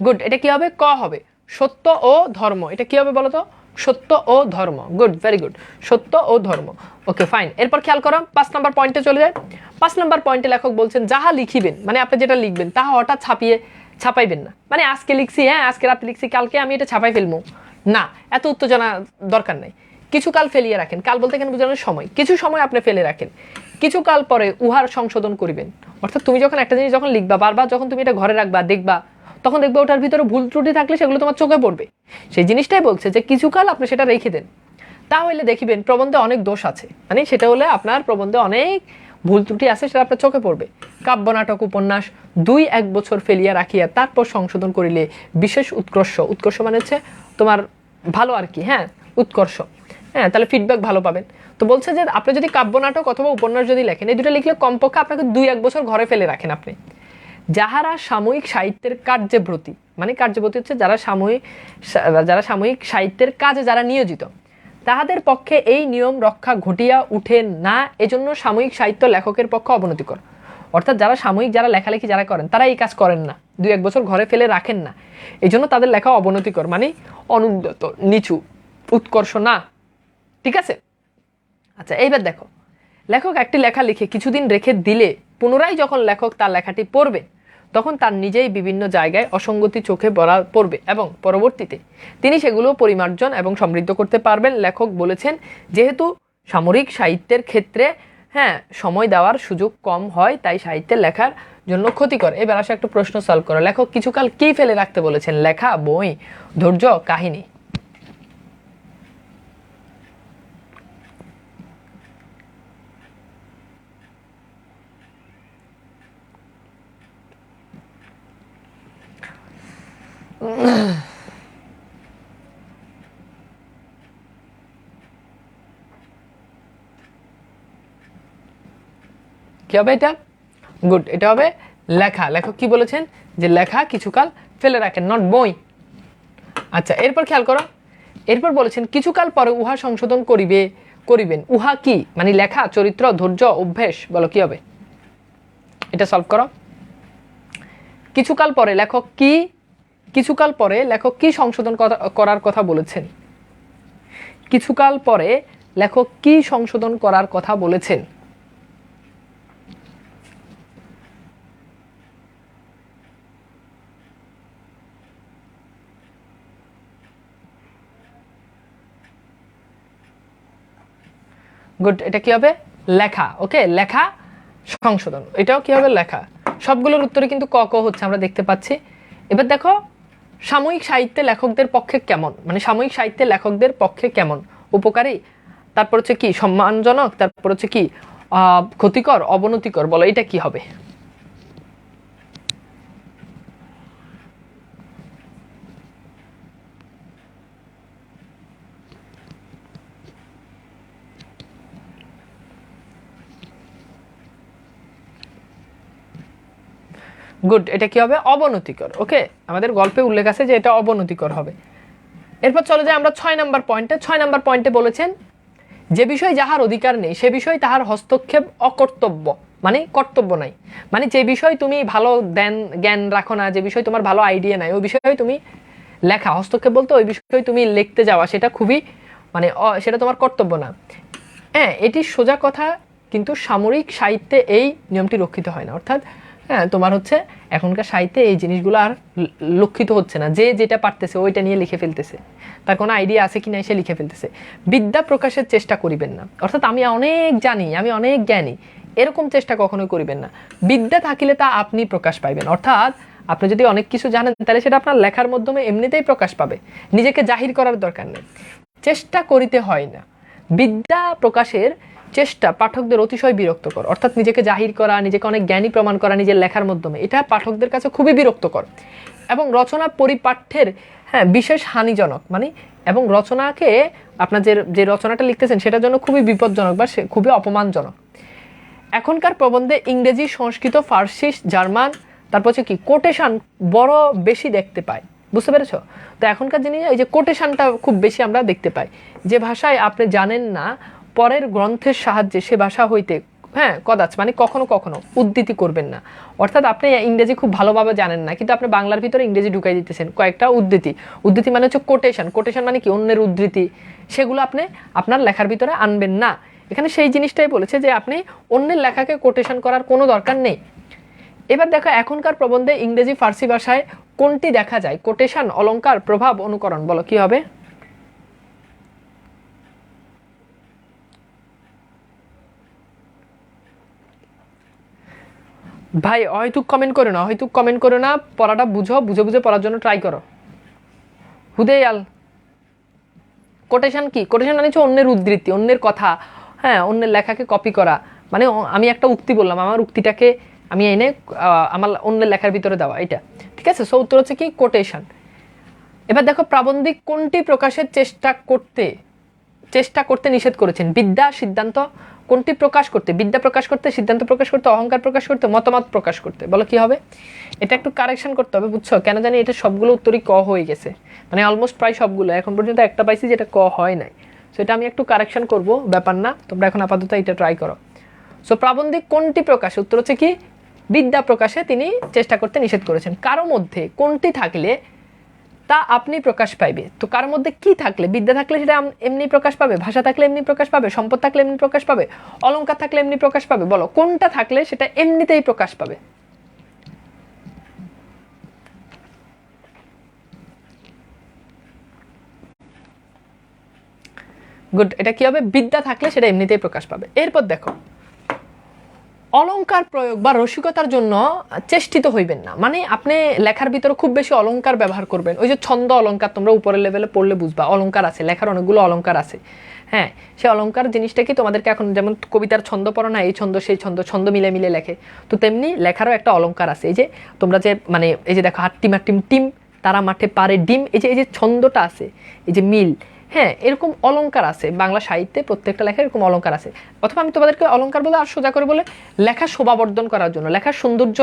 গুড। এটা কি হবে? ক হবে, সত্য ও ধর্ম। এটা কি হবে বলো তো? সত্য ও ধর্ম। গুড, ভেরি গুড, সত্য ও ধর্ম। Okay fine. এরপর খেয়াল করো, 5 নম্বর পয়েন্টে চলে যায়। 5 নম্বর পয়েন্টে লেখক বলছেন, যাহা লিখিবেন, মানে আপনি যেটা লিখবেন তাহা হঠাৎ ছাপাইবেন না। মানে আজকে লিখছি, আজকে রাতে লিখছি, কালকে আমি এটা ছাপাই ফেলবো না, এত উত্তেজনা দরকার নাই। কিছু কাল ফেলিয়ে রাখেন। কাল বলতে এখানে বোঝানোর সময়, কিছু সময় আপনি ফেলে রাখেন, কিছু কাল পরে উহার সংশোধন করিবেন। অর্থাৎ তুমি যখন একটা জিনিস যখন লিখবা, বারবার যখন তুমি এটা ঘরে রাখবা, দেখবা, তখন দেখবে ওটার ভিতরে ভুল ত্রুটি থাকলে সেগুলো তোমার চোখে পড়বে। সেই জিনিসটাই বলছে যে কিছুকাল আপনি সেটা রেখে দেন, তাহলে দেখবেন প্রবন্ধে অনেক দোষ আছে, মানে সেটা হলে আপনার প্রবন্ধে অনেক ভুল ত্রুটি আছে, সেটা আপনার চোখে পড়বে। কাব্য, নাটক, উপন্যাস 2-1 বছর ফেলিয়া রাখিয়া তারপর সংশোধন করিলে বিশেষ উৎকর্ষ মানে হচ্ছে তোমার ভালো আর কি, উৎকর্ষ, তাহলে ফিডব্যাক ভালো পাবেন। তো বলছে যে আপনি যদি কাব্য, নাটক অথবা উপন্যাস যদি লেখেন, এই দুটো লিখলে কমপক্ষে আপনাকে 2-1 বছর ঘরে ফেলে রাখেন আপনি। যাহারা সাময়িক সাহিত্যের কার্যে ব্রতী, মানে কার্যপতি হচ্ছে যারা সাময়িক সাহিত্যের কাজে যারা নিয়োজিত, তাহাদের পক্ষে এই নিয়ম রক্ষা ঘটিয়া উঠে না, এজন্য সাময়িক সাহিত্য লেখকের পক্ষে অবনতিকর। অর্থাৎ যারা সাময়িক যারা লেখালেখি যারা করেন তারা এই কাজ করেন না, 2-1 বছর ঘরে ফেলে রাখেন না, এই জন্য তাদের লেখা অবনতিকর, মানে অনুন্নত, নিচু, উৎকর্ষ না। ঠিক আছে? আচ্ছা, এইবার দেখো, লেখক একটি লেখা লিখে কিছুদিন রেখে দিলে পুনরায় যখন লেখক তার লেখাটি পড়বে তখন তার নিজেই বিভিন্ন জায়গায় অসঙ্গতি চোখে পড়বে এবং পরবর্তীতে তিনি সেগুলো পরিমার্জন এবং সমৃদ্ধ করতে পারবেন। লেখক বলেছেন, যেহেতু সামরিক সাহিত্যের ক্ষেত্রে সময় দেওয়ার সুযোগ কম হয়, তাই সাহিত্যের লেখার জন্য ক্ষতিকর। এবার আসে একটু প্রশ্ন সলভ করো। লেখক কিছুকাল কি ফেলে রাখতে বলেছেন? লেখা, বই, ধৈর্য, কাহিনী। কি হবে এটা? গুড, এটা হবে লেখা। লেখক কি বলেছেন? যে লেখা কিছুকাল ফেলে রাখেন, নট বই। আচ্ছা, এরপর খেয়াল করো, এরপর বলেছেন কিছুকাল পরে উহা সংশোধন করিবেন। উহা কি? মানে লেখা, চরিত্র, ধৈর্য, অভ্যেস। বলো কি হবে? এটা সলভ করো। কিছুকাল পরে লেখক কি সংশোধন করার কথা বলেছেন? কিছুকাল পরে লেখক কি সংশোধন করার কথা বলেছেন? গুড, এটা কি হবে? লেখা। ওকে, লেখা সংশোধন, এটাও কি হবে? লেখা। সবগুলোর উত্তরে কিন্তু ক ক হচ্ছে, আমরা দেখতে পাচ্ছি। এবার দেখো, সাময়িক সাহিত্যে লেখকদের পক্ষে কেমন, মানে সাময়িক সাহিত্যে লেখকদের পক্ষে কেমন? উপকারী, তারপর হচ্ছে কি সম্মানজনক, তারপর হচ্ছে কি ক্ষতিকর, অবনতিকর। বলো এটা কি হবে? গুড, এটা কি হবে? অবনতিকর। ওকে, আমাদের গল্পে উল্লেখ আছে যে এটা অবনতিকর হবে। এরপর চলে যাই আমরা 6 নাম্বার পয়েন্টে। 6 নাম্বার পয়েন্টে বলেছেন, যে বিষয় যাহার অধিকার নেই সে বিষয় তাহার হস্তক্ষেপ অকর্তব্য, মানে কর্তব্য নাই। মানে যে বিষয় তুমি ভালো জ্ঞান রাখো না, যে বিষয় তোমার ভালো আইডিয়া নাই, ওই বিষয়ে তুমি লেখা, হস্তক্ষেপ বলতে ওই বিষয়ে তুমি লিখতে যাওয়া, সেটা খুবই মানে সেটা তোমার কর্তব্য না। এটি সোজা কথা, কিন্তু সামরিক সাহিত্যে এই নিয়মটি রক্ষিত হয় না। অর্থাৎ তোমার হচ্ছে এখনকার সাহিত্যে এই জিনিসগুলো আর লক্ষিত হচ্ছে না। যে যেটা পারতেছে ওইটা নিয়ে লিখে ফেলতেছে, তার কোনো আইডিয়া আছে কি না সে লিখে ফেলতেছে। বিদ্যা প্রকাশের চেষ্টা করিবেন না, অর্থাৎ আমি অনেক জানি, আমি অনেক জ্ঞানী, এরকম চেষ্টা কখনোই করিবেন না। বিদ্যা থাকিলে তা আপনি প্রকাশ পাইবেন। অর্থাৎ আপনি যদি অনেক কিছু জানেন তাহলে সেটা আপনার লেখার মাধ্যমে এমনিতেই প্রকাশ পাবে, নিজেকে জাহির করার দরকার নেই, চেষ্টা করিতে হয় না। বিদ্যা প্রকাশের চেষ্টা পাঠকদের অতিশয় বিরক্তকর। অর্থাৎ নিজেকে জাহির করা, নিজেকে অনেক জ্ঞানী প্রমাণ করা নিজের লেখার মাধ্যমে, এটা পাঠকদের কাছে খুবই বিরক্তকর এবং রচনা পরিপাঠ্যের বিশেষ হানিজনক। মানে এবং রচনাকে আপনার যে রচনাটা লিখতেছেন সেটার জন্য খুবই বিপজ্জনক বা খুবই অপমানজনক। এখনকার প্রবন্ধে ইংরেজি, সংস্কৃত, ফার্সি, জার্মান, তারপর হচ্ছে কি কোটেশন বড় বেশি দেখতে পাই। বুঝতে পেরেছ? তো এখনকার জিনিস এই যে কোটেশনটা খুব বেশি আমরা দেখতে পাই, যে ভাষায় আপনি জানেন না, পরের গ্রন্থের সাহায্যে সে ভাষা হইতে কদাচ মানে কখনো কখনো উদ্ধৃতি করবেন না। অর্থাৎ আপনি ইংরেজি খুব ভালোভাবে জানেন না, কিন্তু আপনি বাংলার ভিতরে ইংরেজি ঢুকাই দিতেছেন কয়েকটা উদ্ধৃতি মানে হচ্ছে কোটেশন মানে কি অন্যের উদ্ধৃতি, সেগুলো আপনি আপনার লেখার ভিতরে আনবেন না। এখানে সেই জিনিসটাই বলেছে যে আপনি অন্যের লেখাকে কোটেশন করার কোনো দরকার নেই। এবার দেখো, এখনকার প্রবন্ধে ইংরেজি, ফার্সি ভাষায় কোনটি দেখা যায়? কোটেশন, অলংকার, প্রভাব, অনুকরণ। বলো কি হবে? ভাই অহেতুক কমেন্ট করো না, পড়াটা বুঝে পড়ার জন্য ট্রাই করো। হুদেয়াল, কোটেশন কি? কোটেশন মানে হচ্ছে অন্যের উদ্ধৃতি, অন্যের কথা, অন্যের লেখাকে কপি করা। মানে আমি একটা উক্তি বললাম, আমার উক্তিটাকে আমি এনে আমার অন্যের লেখার ভিতরে দেওয়া, এটা ঠিক আছে। সো উত্তর হচ্ছে কি কোটেশন। এবার দেখো, প্রাবন্ধিক কোনটি প্রকাশের চেষ্টা করতে নিষেধ করেছেন? বিদ্যা, সিদ্ধান্ত, কোনটি প্রকাশ করতে? বিদ্যা প্রকাশ করতে, সিদ্ধান্ত প্রকাশ করতে, অহংকার প্রকাশ করতে, মতামত প্রকাশ করতে। বলো কি হবে? এটা একটু কারেকশন করতে হবে, বুঝছো? কেন জানি এটা সবগুলো উত্তরই ক হয়ে গেছে, মানে অলমোস্ট প্রায় সবগুলো। এখন পর্যন্ত একটা পাইছি যেটা ক হয় নাই। সো এটা আমি একটু কারেকশন করব, ব্যাপার না, তোমরা এখন আপাতত এটা ট্রাই করো। সো প্রাবন্ধিক কোনটি প্রকাশে? উত্তর হচ্ছে কি বিদ্যা প্রকাশে তিনি চেষ্টা করতে নিষেধ করেছেন। কারো মধ্যে কোনটি থাকলে তা আপনি প্রকাশ পাইবে। তো কার মধ্যে কি থাকলে? বিদ্যা থাকলে সেটা এমনি প্রকাশ পাবে, ভাষা থাকলে এমনি প্রকাশ পাবে, সম্পদ থাকলে এমনি প্রকাশ পাবে, অলংকার থাকলে এমনি প্রকাশ পাবে। বলো কোনটা থাকলে সেটা এমনিতেই প্রকাশ পাবে? গুড, এটা কি হবে? বিদ্যা থাকলে সেটা এমনিতেই প্রকাশ পাবে। এরপর দেখো, অলংকার প্রয়োগ বা রসিকতার জন্য চেষ্টিত হইবেন না। মানে আপনি লেখার ভিতরে খুব বেশি অলংকার ব্যবহার করবেন। ওই যে ছন্দ অলংকার, তোমরা উপরের লেভেলে পড়লে বুঝবা, অলংকার আছে, লেখার অনেকগুলো অলংকার আছে। হ্যাঁ, সেই অলংকার জিনিসটা কি তোমাদেরকে এখন যেমন কবিতার ছন্দ পড়ো না, এই ছন্দ সেই ছন্দ, ছন্দ মিলে মিলে লেখে, তো তেমনি লেখারও একটা অলংকার আছে। এই যে তোমরা যে মানে এই যে দেখো, হাট্টিম হাট্টিম টিম, তারা মাঠে পারে ডিম, এই যে ছন্দটা আছে, এই যে মিল, হ্যাঁ, এরকম অলংকার আছে বাংলা সাহিত্যে, প্রত্যেকটা লেখায় এরকম অলংকার আছে। অথবা আমি তোমাদেরকে অলংকার বলে আর সোজা করে বলে লেখা শোভাবর্ধন করার জন্য, লেখার সৌন্দর্য,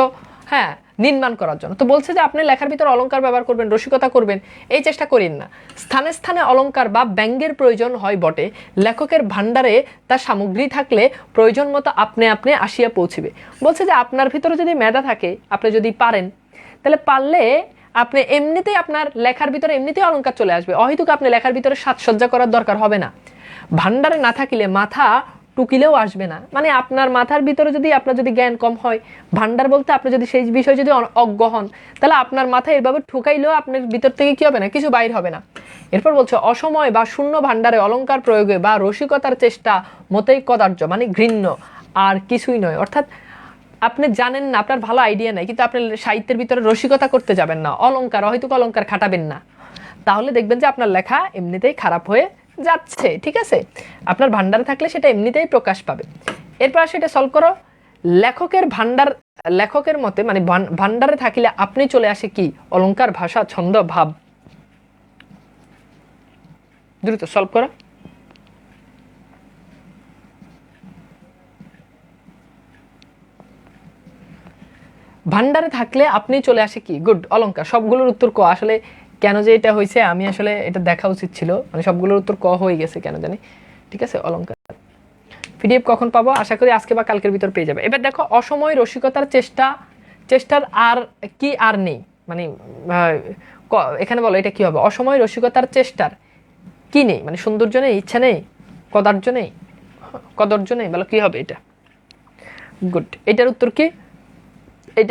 হ্যাঁ, নির্মাণ করার জন্য। তো বলছে যে আপনি লেখার ভিতরে অলংকার ব্যবহার করবেন, রসিকতা করবেন, এই চেষ্টা করেন না। স্থানে স্থানে অলংকার বা ব্যঙ্গের প্রয়োজন হয় বটে, লেখকের ভাণ্ডারে তার সামগ্রী থাকলে প্রয়োজন মতো আপনি আপনি আসিয়া পৌঁছিবে। বলছে যে আপনার ভিতরে যদি মেধা থাকে, আপনি যদি পারেন, তাহলে পারলে আপনি এমনিতেই আপনার লেখার ভিতরে এমনিতেই অলংকার চলে আসবে। অহেতুক আপনি লেখার ভিতরে সাজসজ্জা করার দরকার হবে না। ভান্ডারে না থাকিলে মাথা টুকিলেও আসবে না। মানে আপনার মাথার ভিতরে যদি আপনার যদি জ্ঞান কম হয়, ভান্ডার বলতে আপনি যদি সেই বিষয়ে যদি অজ্ঞ হন, তাহলে আপনার মাথায় এভাবে ঠুকাইলেও আপনার ভিতর থেকে কি হবে না, কিছু বাইর হবে না। এরপর বলছে অসময় বা শূন্য ভান্ডারে অলংকার প্রয়োগে বা রসিকতার চেষ্টা মতেই কদার্য, মানে ঘৃণ্য, আর কিছুই নয়। অর্থাৎ আপনি জানেন না, আপনার ভালো আইডিয়া নাই, কিন্তু আপনি সাহিত্যের ভিতরে রসিকতা করতে যাবেন না, অলংকার হয়তো অলংকার খাটাবেন না, তাহলে দেখবেন যে আপনার লেখা এমনিতেই খারাপ হয়ে যাচ্ছে। ঠিক আছে, আপনার ভান্ডারে থাকলে সেটা এমনিতেই প্রকাশ পাবে। এরপর সেটা সলভ করো। লেখকের ভান্ডার, লেখকের মতে মানে ভান্ডারে থাকিলে আপনি চলে আসে কি? অলংকার, ভাষা, ছন্দ, ভাব। দ্রুত সলভ করো। ভান্ডারে থাকলে আপনি চলে আসে কি? গুড, অলংকার। সবগুলোর উত্তর ক। আসলে কেন যে এটা হয়েছে, আমি আসলে এটা দেখা উচিত ছিল, মানে সবগুলোর উত্তর ক হয়ে গেছে কেন জানি। ঠিক আছে, অলংকার। পিডিএফ কখন পাবো? আশা করি আজকে বা কালকের ভিতর পেয়ে যাবে। এবার দেখো, অসময় রসিকতার চেষ্টার আর কি আর নেই, মানে এখানে বলো এটা কি হবে? অসময় রসিকতার চেষ্টার কি নেই, মানে সৌন্দর্য নেই, ইচ্ছা নেই, কদার্য নেই, কদর্য নেই, বলো কি হবে এটা? গুড, এটার উত্তর কি?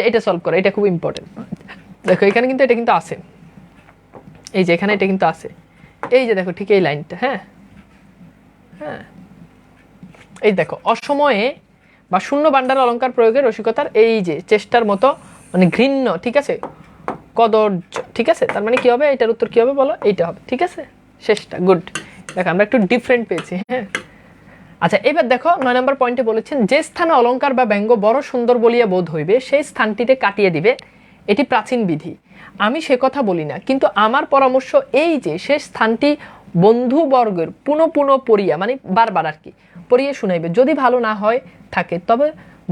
এটা সলভ করো, এটা খুব ইম্পর্টেন্ট। দেখো এখানে কিন্তু এটা কিন্তু আছে, এই যে এখানে এটা কিন্তু আছে, এই যে দেখো ঠিক এই লাইনটা, হ্যাঁ হ্যাঁ, এই দেখো, অসময়ে বা শূন্য ভান্ডার অলংকার প্রয়োগের রসিকতার এই যে চেষ্টার মতো, মানে ঘৃণ্য, ঠিক আছে, কদর্য, ঠিক আছে, তার মানে কি হবে? এটার উত্তর কি হবে বলো? এইটা হবে। ঠিক আছে, শেষটা। গুড, দেখো আমরা একটু ডিফারেন্ট পেয়েছি। হ্যাঁ, আচ্ছা, এবার দেখো 9 নম্বর পয়েন্টে বলেছেন, যে স্থানে অলংকার বা ব্যঙ্গ বড় সুন্দর বলিয়া বোধ হইবে, সেই স্থানটিতে কাটিয়ে দিবে, এটি প্রাচীন বিধি। আমি সে কথা বলি না, কিন্তু আমার পরামর্শ এই যে সে স্থানটি বন্ধুবর্গের পুনঃ পুনঃ পড়িয়া, মানে বারবার আর কি পড়িয়ে শুনাইবে। যদি ভালো না হয় থাকে, তবে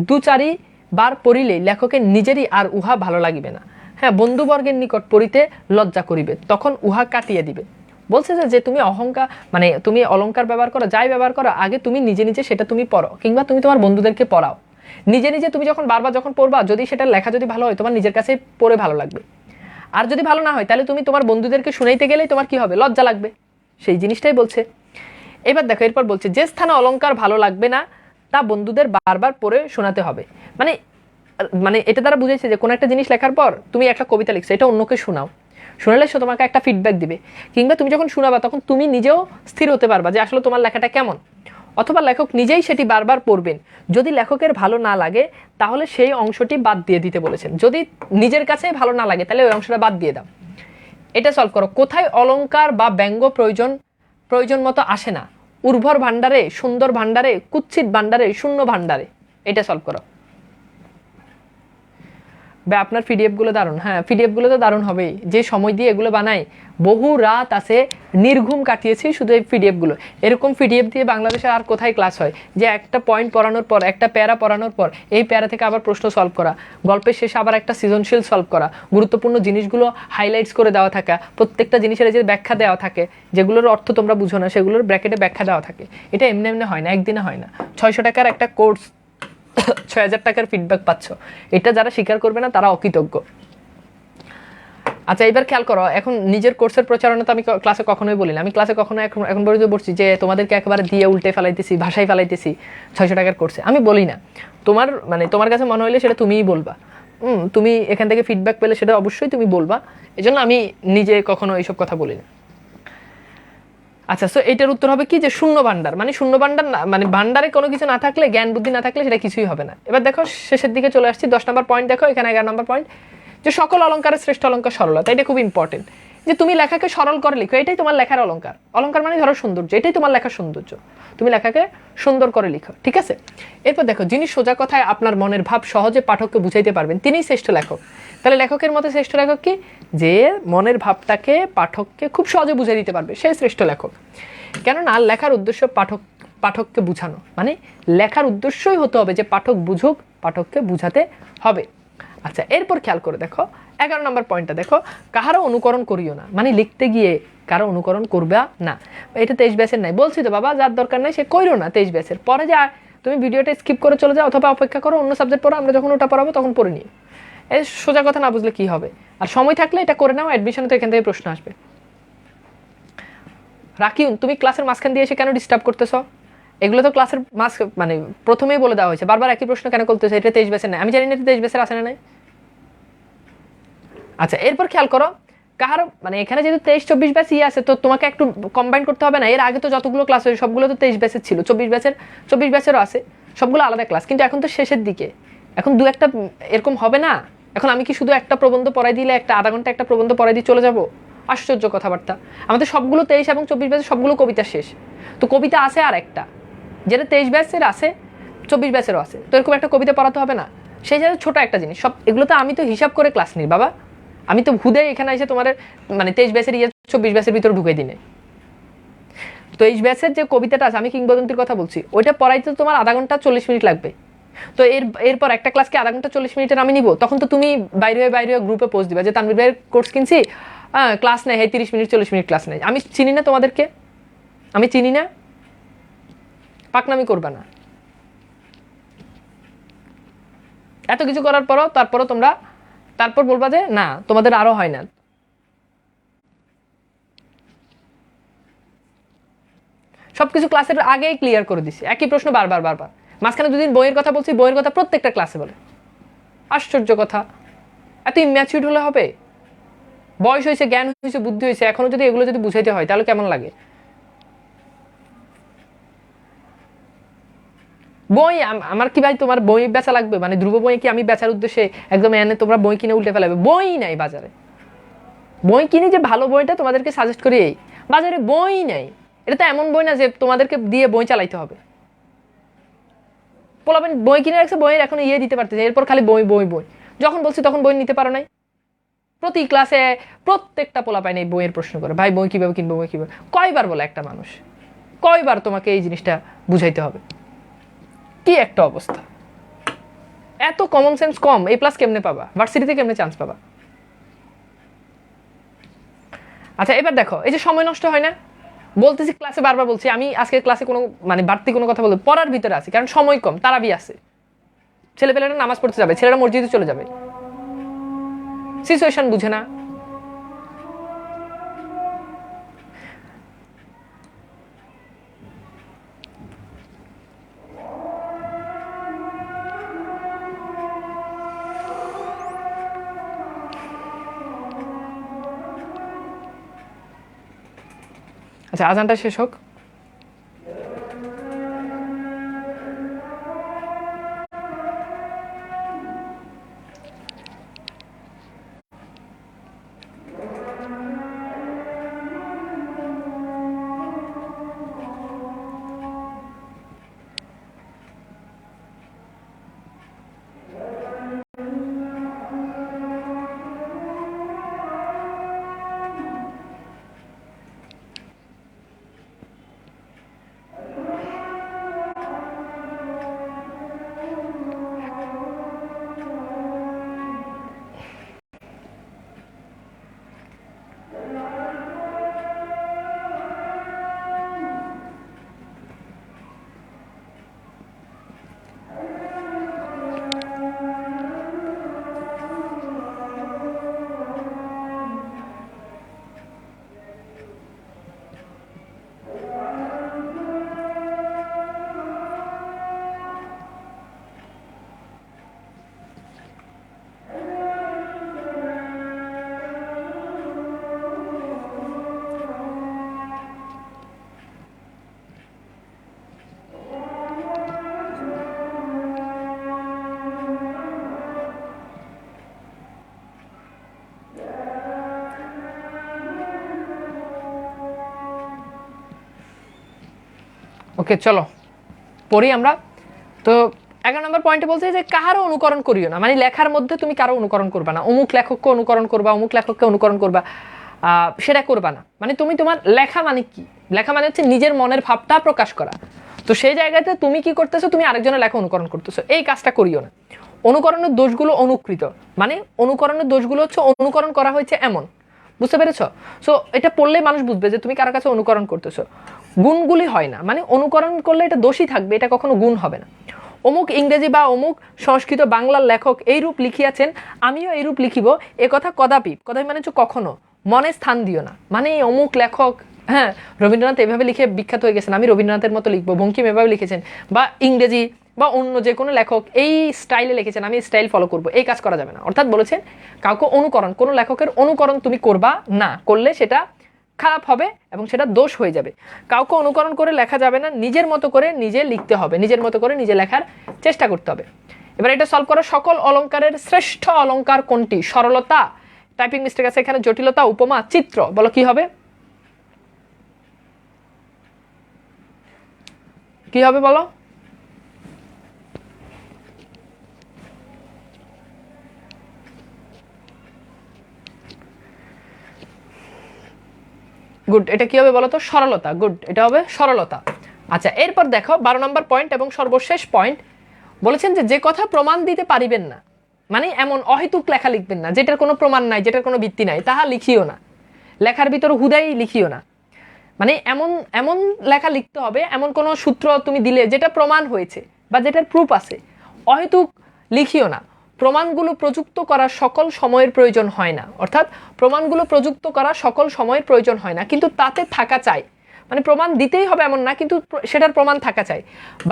দু চারি বার পড়িলেই লেখকের নিজেরই আর উহা ভালো লাগিবে না। হ্যাঁ, বন্ধুবর্গের নিকট পড়িতে লজ্জা করিবে, তখন উহা কাটিয়ে দিবে। বলছে যে তুমি অহংকার, মানে তুমি অলংকার ব্যবহার করো, যাই ব্যবহার করো, আগে তুমি নিজে নিজে সেটা তুমি পড়ো, কিংবা তুমি তোমার বন্ধুদেরকে পড়াও। নিজে নিজে তুমি যখন বারবার যখন পড়বা, যদি সেটা লেখা যদি ভালো হয়, তোমার নিজের কাছে পড়ে ভালো লাগবে। আর যদি ভালো না হয়, তাহলে তুমি তোমার বন্ধুদেরকে শুনাইতে গেলেই তোমার কি হবে? লজ্জা লাগবে। সেই জিনিসটাই বলছে। এবার দেখো, এরপর বলছে, যে স্থানে অলংকার ভালো লাগবে না, তা বন্ধুদের বারবার পড়ে শোনাতে হবে। মানে মানে এটা দ্বারা বুঝেছে যে কোনো একটা জিনিস লেখার পর তুমি একটা কবিতা লিখছো, এটা অন্যকে শোনাও, শোনালে সে তোমাকে একটা ফিডব্যাক দিবে, কিংবা তুমি যখন শোনাবা তখন তুমি নিজেও স্থির হতে পারবা যে আসলে তোমার লেখাটা কেমন। অথবা লেখক নিজেই সেটি বারবার পড়বেন। যদি লেখকের ভালো না লাগে, তাহলে সেই অংশটি বাদ দিয়ে দিতে বলেছেন। যদি নিজের কাছেই ভালো না লাগে, তাহলে ওই অংশটা বাদ দিয়ে দাও। এটা সলভ করো। কোথায় অলংকার বা ব্যঙ্গ প্রয়োজন মতো আসে না? উর্বর ভান্ডারে, সুন্দর ভান্ডারে, কুৎসিত ভান্ডারে, শূন্য ভান্ডারে। এটা সলভ করো। বা আপনার পিডিএফগুলো দারুণ, হ্যাঁ পিডিএফগুলো তো দারুণ হবেই, যে সময় দিয়ে এগুলো বানাই, বহু রাত আছে নির্ঘুম কাটিয়েছি শুধু এই পিডিএফগুলো। এরকম পিডিএফ দিয়ে বাংলাদেশে আর কোথায় ক্লাস হয় যে একটা পয়েন্ট পড়ানোর পর, একটা প্যারা পড়ানোর পর এই প্যারা থেকে আবার প্রশ্ন সলভ করা, গল্পের শেষে আবার একটা সৃজনশীল সলভ করা, গুরুত্বপূর্ণ জিনিসগুলো হাইলাইটস করে দেওয়া থাকা, প্রত্যেকটা জিনিসের যে ব্যাখ্যা দেওয়া থাকে, যেগুলোর অর্থ তোমরা বুঝো না সেগুলোর ব্র্যাকেটে ব্যাখ্যা দেওয়া থাকে। এটা এমনি এমনি হয় না, একদিনে হয় না। 600 টাকার একটা কোর্স 6000 টাকার ফিডব্যাক পাচ্ছ, এটা যারা স্বীকার করবে না তারা অকৃতজ্ঞ। আচ্ছা এবার খেয়াল করো, এখন নিজের কোর্সের প্রচারণা তো আমি ক্লাসে কখনোই বলি না, আমি ক্লাসে কখনো এখন পর্যন্ত বলছি যে তোমাদেরকে একেবারে দিয়ে উল্টে ফেলাইতেছি, ভাষায় ফেলাইতেছি 600 টাকার কোর্সে, আমি বলি না। তোমার মানে তোমার কাছে মনে হইলে সেটা তুমিই বলবা, তুমি এখান থেকে ফিডব্যাক পেলে সেটা অবশ্যই তুমি বলবা, এজন্য আমি নিজে কখনো এইসব কথা বলি না। আচ্ছা, সো এটার উত্তর হবে কি, যে শূন্য ভান্ডার, মানে শূন্য ভান্ডার না, মানে ভান্ডারে কোনো কিছু না থাকলে, জ্ঞান বুদ্ধি না থাকলে সেটা কিছুই হবে না। এবার দেখো শেষের দিকে চলে আসছি, 10 নম্বর পয়েন্ট দেখো, এখানে 11 নম্বর পয়েন্ট, যে সকল অলঙ্কারের শ্রেষ্ঠ অলঙ্কার সরলতা। এটা খুব ইম্পর্টেন্ট, যে তুমি লেখাকে সরল করে লিখো, এটাই তোমার লেখার অলঙ্কার। অলঙ্কার মানে ধরো সৌন্দর্য, এটাই তোমার লেখার সৌন্দর্য, তুমি লেখাকে সুন্দর করে লিখো, ঠিক আছে। এরপর দেখো, যিনি সোজা কথায় আপনার মনের ভাব সহজে পাঠককে বুঝাইতে পারবেন তিনিই শ্রেষ্ঠ লেখক। তাহলে লেখকের মধ্যে শ্রেষ্ঠ লেখক কি, যে মনের ভাবটাকে পাঠককে খুব সহজে বুঝাই দিতে পারবে, সেই শ্রেষ্ঠ লেখক। কেননা লেখার উদ্দেশ্য পাঠককে বুঝানো, মানে লেখার উদ্দেশ্যই হতে হবে যে পাঠক বুঝুক, পাঠককে বুঝাতে হবে। আচ্ছা এরপর খেয়াল করে দেখো 11 নম্বর পয়েন্টটা দেখো, কাহারও অনুকরণ করিও না, মানে লিখতে গিয়ে কারো অনুকরণ করবে না। এটা 23 ব্যাচের নাই, বলছি তো বাবা, যার দরকার নাই সে কইরো না 23 ব্যাচের। পরে যা তুমি ভিডিওটা স্কিপ করে চলে যাও, অথবা অপেক্ষা করো অন্য সাবজেক্ট পড়ো, আমরা যখন ওটা পড়াবো তখন পড়ে নিও। এই সোজা কথা না বুঝলে কি হবে, আর সময় থাকলে এটা করে নাও, অ্যাডমিশনে তো এখান থেকে প্রশ্ন আসবে। রাকিউন, তুমি ক্লাসের মাঝখান দিয়ে এসে কেন ডিস্টার্ব করতেছো? এগুলো তো ক্লাসের মানে প্রথমেই বলে দেওয়া হয়েছে, বারবার একই প্রশ্ন কেন করতেছে? এটা 23 ব্যাচের নাই, আমি জানি না এটা 23 ব্যাচের আছে না নাই। আচ্ছা এরপর খেয়াল করো, কার মানে এখানে যেহেতু 23-24 ব্যাচ আছে, তো তোমাকে একটু কম্বাইন করতে হবে না? এর আগে তো যতগুলো ক্লাস হয়েছে সবগুলো তো 23 ব্যাচের ছিল, 24 ব্যাচেরও আছে, সবগুলো আলাদা ক্লাস, কিন্তু এখন তো শেষের দিকে, এখন দু একটা এরকম হবে না। এখন আমি কি শুধু একটা প্রবন্ধ পড়াই দিলে, একটা আধা ঘন্টা একটা প্রবন্ধ পড়াই দিয়ে চলে যাবো? আশ্চর্য কথাবার্তা। আমাদের সবগুলো 23 এবং 24 ব্যাচের সবগুলো কবিতা শেষ, তো কবিতা আছে আর একটা, যেটা 23 ব্যাচের আছে, 24 ব্যাচেরও আছে, তো এরকম একটা কবিতা পড়াতে হবে না? সেই জায়গায় ছোট একটা জিনিস, সব এগুলো তো আমি তো হিসাব করে ক্লাস নিই বাবা, আমি তো হুদে এখানে এসে তোমার মানে 23 ব্যাচের 24 ব্যাচের ভিতরে ঢুকে দিনে। 23 ব্যাচের যে কবিতাটা আছে, আমি কিংবদন্তির কথা বলছি, ওইটা পড়াইতে তোমার আধা ঘন্টা 40 মিনিট লাগবে। তো এরপর একটা ক্লাসকে আধা ঘন্টা 40 মিনিটের আমি নিব, তখন তো তুমি বাইরে হয়ে গ্রুপে পোস্ট দিবা যে তানভীর ভাইয়ের কোর্স কিনছি, ক্লাস নেই, 30 মিনিট 40 মিনিট ক্লাস নেই। আমি চিনি না তোমাদেরকে, আমি চিনি না, পাকনামি করবা না। এত কিছু করার পরও তারপরও তোমরা তারপর বলবা যে না তোমাদের আরো হয় না। সবকিছু ক্লাসের আগেই ক্লিয়ার করে দিছি, একই প্রশ্ন বারবার বারবার। মাঝখানে দুদিন বইয়ের কথা বলছি, বইয়ের কথা প্রত্যেকটা ক্লাসে বলে। আশ্চর্য কথা, এত ইম্যাচিউর হলে হবে? বয়স হয়েছে, জ্ঞান হয়েছে, বুদ্ধি হয়েছে, এখনো যদি এগুলো যদি বুঝাইতে হয় তাহলে কেমন লাগে? বই আমার কি ভাই তোমার বই বেচা লাগবে? মানে ধ্রুব বই কি আমি বেচার উদ্দেশ্যে একদম এনে তোমরা বই কিনে উল্টে ফেলাবে? বই নাই বাজারে, বই কিনি যে ভালো বইটা তোমাদেরকে সাজেস্ট করি, এই বাজারে বই নাই। এটা তো এমন বই না যে তোমাদেরকে দিয়ে বই চালাইতে হবে। পোলাবেন বই কিনে রাখছে, বইয়ের এখন ইয়ে দিতে পারতেছে, এরপর খালি বই বই বই, যখন বলছি তখন বই নিতে পারো নাই। প্রতি ক্লাসে প্রত্যেকটা পোলা পায় এই বইয়ের প্রশ্ন করে, ভাই বই কিভাবে কিনবো, বই কিভাবে, কয়বার বলে একটা মানুষ, কয়বার তোমাকে এই জিনিসটা বুঝাইতে হবে? কি একটা অবস্থা, এত কমন সেন্স কম, এ প্লাস কেমনে পাবা, ভার্সিটিতে কেমনে চান্স পাবা? আচ্ছা এবার দেখো, এই যে সময় নষ্ট হয় না, বলতেছি ক্লাসে বারবার বলছি, আমি আজকে ক্লাসে কোনো মানে বাড়তি কোনো কথা বলতে পড়ার ভিতরে আছি, কারণ সময় কম, তারাবি আছে, ছেলেপেলেরা নামাজ পড়তে যাবে, ছেলেরা মসজিদে চলে যাবে, সিচুয়েশন বুঝে না। আচ্ছা আজানটা শেষ হোক। ওকে চলো পড়ি আমরা। তো 11 নম্বর পয়েন্টে বলছে যে কারো অনুকরণ করিও না, মানে লেখার মধ্যে তুমি কারো অনুকরণ করবা না, অমুক লেখককে অনুকরণ করবা, অমুক লেখককে অনুকরণ করবা, সেটা করবা না। মানে তুমি তোমার লেখা মানে কি, লেখা মানে হচ্ছে নিজের মনের ভাবটা প্রকাশ করা। তো সেই জায়গাতে তুমি কি করতেছো, তুমি আরেকজনের লেখা অনুকরণ করতেছো, এই কাজটা করিও না। অনুকরণের দোষগুলো অনুকৃত, মানে অনুকরণের দোষগুলো হচ্ছে অনুকরণ করা হয়েছে এমন, বুঝতে পেরেছ? সো এটা পড়লে মানুষ বুঝবে যে তুমি কারো কাছে অনুকরণ করতেছো। গুণগুলি হয় না, মানে অনুকরণ করলে এটা দোষই থাকবে, এটা কখনো গুণ হবে না। অমুক ইংরেজি বা অমুক সংস্কৃত বাংলার লেখক এই রূপ লিখিয়াছেন, আমিও এই রূপ লিখিব, এ কথা কদাপি, কদাপি মানে হচ্ছে কখনো, মনে স্থান দিও না। মানে অমুক লেখক, হ্যাঁ রবীন্দ্রনাথ এভাবে লিখে বিখ্যাত হয়ে গেছেন, আমি রবীন্দ্রনাথের মতো লিখবো, বঙ্কিম এভাবে লিখেছেন, বা ইংরেজি বা অন্য যে কোনো লেখক এই স্টাইলে লিখেছেন, আমি স্টাইল ফলো করবো, এই কাজ করা যাবে না। অর্থাৎ বলেছেন কাউকে অনুকরণ, কোনো লেখকের অনুকরণ তুমি করবা না, করলে সেটা খারাপ হবে এবং সেটা দোষ হয়ে যাবে। কাউকে অনুকরণ করে লেখা যাবে না, নিজের মতো করে নিজে লিখতে হবে, নিজের মতো করে নিজে লেখার চেষ্টা করতে হবে। এবার এটা সলভ করো। সকল অলংকারের শ্রেষ্ঠ অলংকার কোনটি? সরলতা, টাইপিং মিস্টেক আছে এখানে, জটিলতা, উপমা, চিত্র। বলো কি হবে, কি হবে বলো? গুড, এটা কি হবে বলো তো? সরলতা। গুড, এটা হবে সরলতা। আচ্ছা এরপর দেখো 12 নম্বর পয়েন্ট এবং সর্বশেষ পয়েন্ট, বলেছেন যে যে কথা প্রমাণ দিতে পারিবেন না, মানে এমন অহেতুক লেখা লিখবেন না যেটার কোনো প্রমাণ নাই, যেটার কোনো ভিত্তি নাই, তাহা লিখিও না। লেখার ভিতর হুদাই লিখিও না, মানে এমন এমন লেখা লিখতে হবে, এমন কোনো সূত্র তুমি দিলে যেটা প্রমাণ হয়েছে বা যেটার প্রুফ আছে, অহেতুক লিখিও না। প্রমাণগুলো প্রযুক্ত করার সকল সময়ের প্রয়োজন হয় না, অর্থাৎ প্রমাণগুলো প্রযুক্ত করার সকল সময়ের প্রয়োজন হয় না, কিন্তু তাতে থাকা চাই। মানে প্রমাণ দিতেই হবে এমন না, কিন্তু সেটার প্রমাণ থাকা চাই।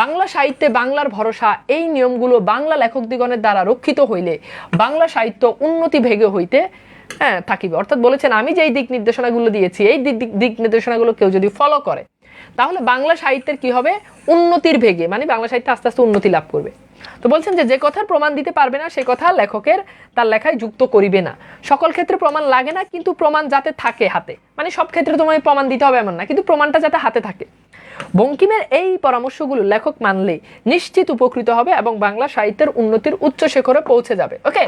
বাংলা সাহিত্যে বাংলার ভরসা, এই নিয়মগুলো বাংলা লেখকদিগণের দ্বারা রক্ষিত হইলে বাংলা সাহিত্য উন্নতি ভেগে হইতে থাকিবে। অর্থাৎ বলেছেন আমি যে এই দিক নির্দেশনাগুলো দিয়েছি, এই দিক নির্দেশনাগুলো কেউ যদি ফলো করে তাহলে বাংলা সাহিত্যের কি হবে? উন্নতির ভেগে, মানে বাংলা সাহিত্য আস্তে আস্তে উন্নতি লাভ করবে। তো বলছেন যে যে কথার প্রমাণ দিতে পারবে না সে কথা লেখকের তার লেখায় যুক্ত করিবে না। সকল ক্ষেত্রে প্রমাণ লাগে না, কিন্তু প্রমাণ যাতে থাকে হাতে, মানে সব ক্ষেত্রে তোমায় প্রমাণ দিতে হবে এমন না, কিন্তু প্রমাণটা যাতে হাতে থাকে। বঙ্কিমের এই পরামর্শগুলো লেখক মানলে নিশ্চিত উপকৃত হবে এবং বাংলা সাহিত্যের উন্নতির উচ্চ শিখরে পৌঁছে যাবে। ওকে,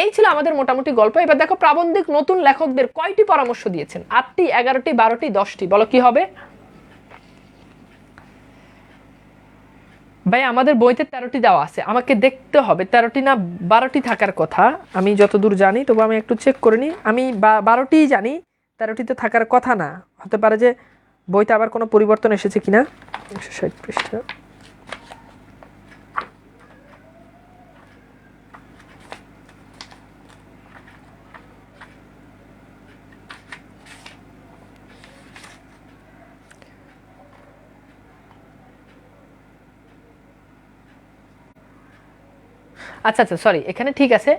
এই ছিল আমাদের মোটামুটি গল্প। এবার দেখো প্রাবন্ধিক নতুন লেখকদের কয়টি পরামর্শ দিয়েছেন? 8টি, 11টি, 12টি, 10টি। বলো কি হবে? ভাই আমাদের বইতে 13টি দেওয়া আছে, আমাকে দেখতে হবে 13টি না 12টি থাকার কথা, আমি যতদূর জানি, তবু আমি একটু চেক করে নিই। আমি 12টিই জানি, 13টিতে থাকার কথা না, হতে পারে যে বইতে আবার কোনো পরিবর্তন এসেছে কিনা। 160 পৃষ্ঠা। আচ্ছা আচ্ছা সরি, এখানে ঠিক আছে,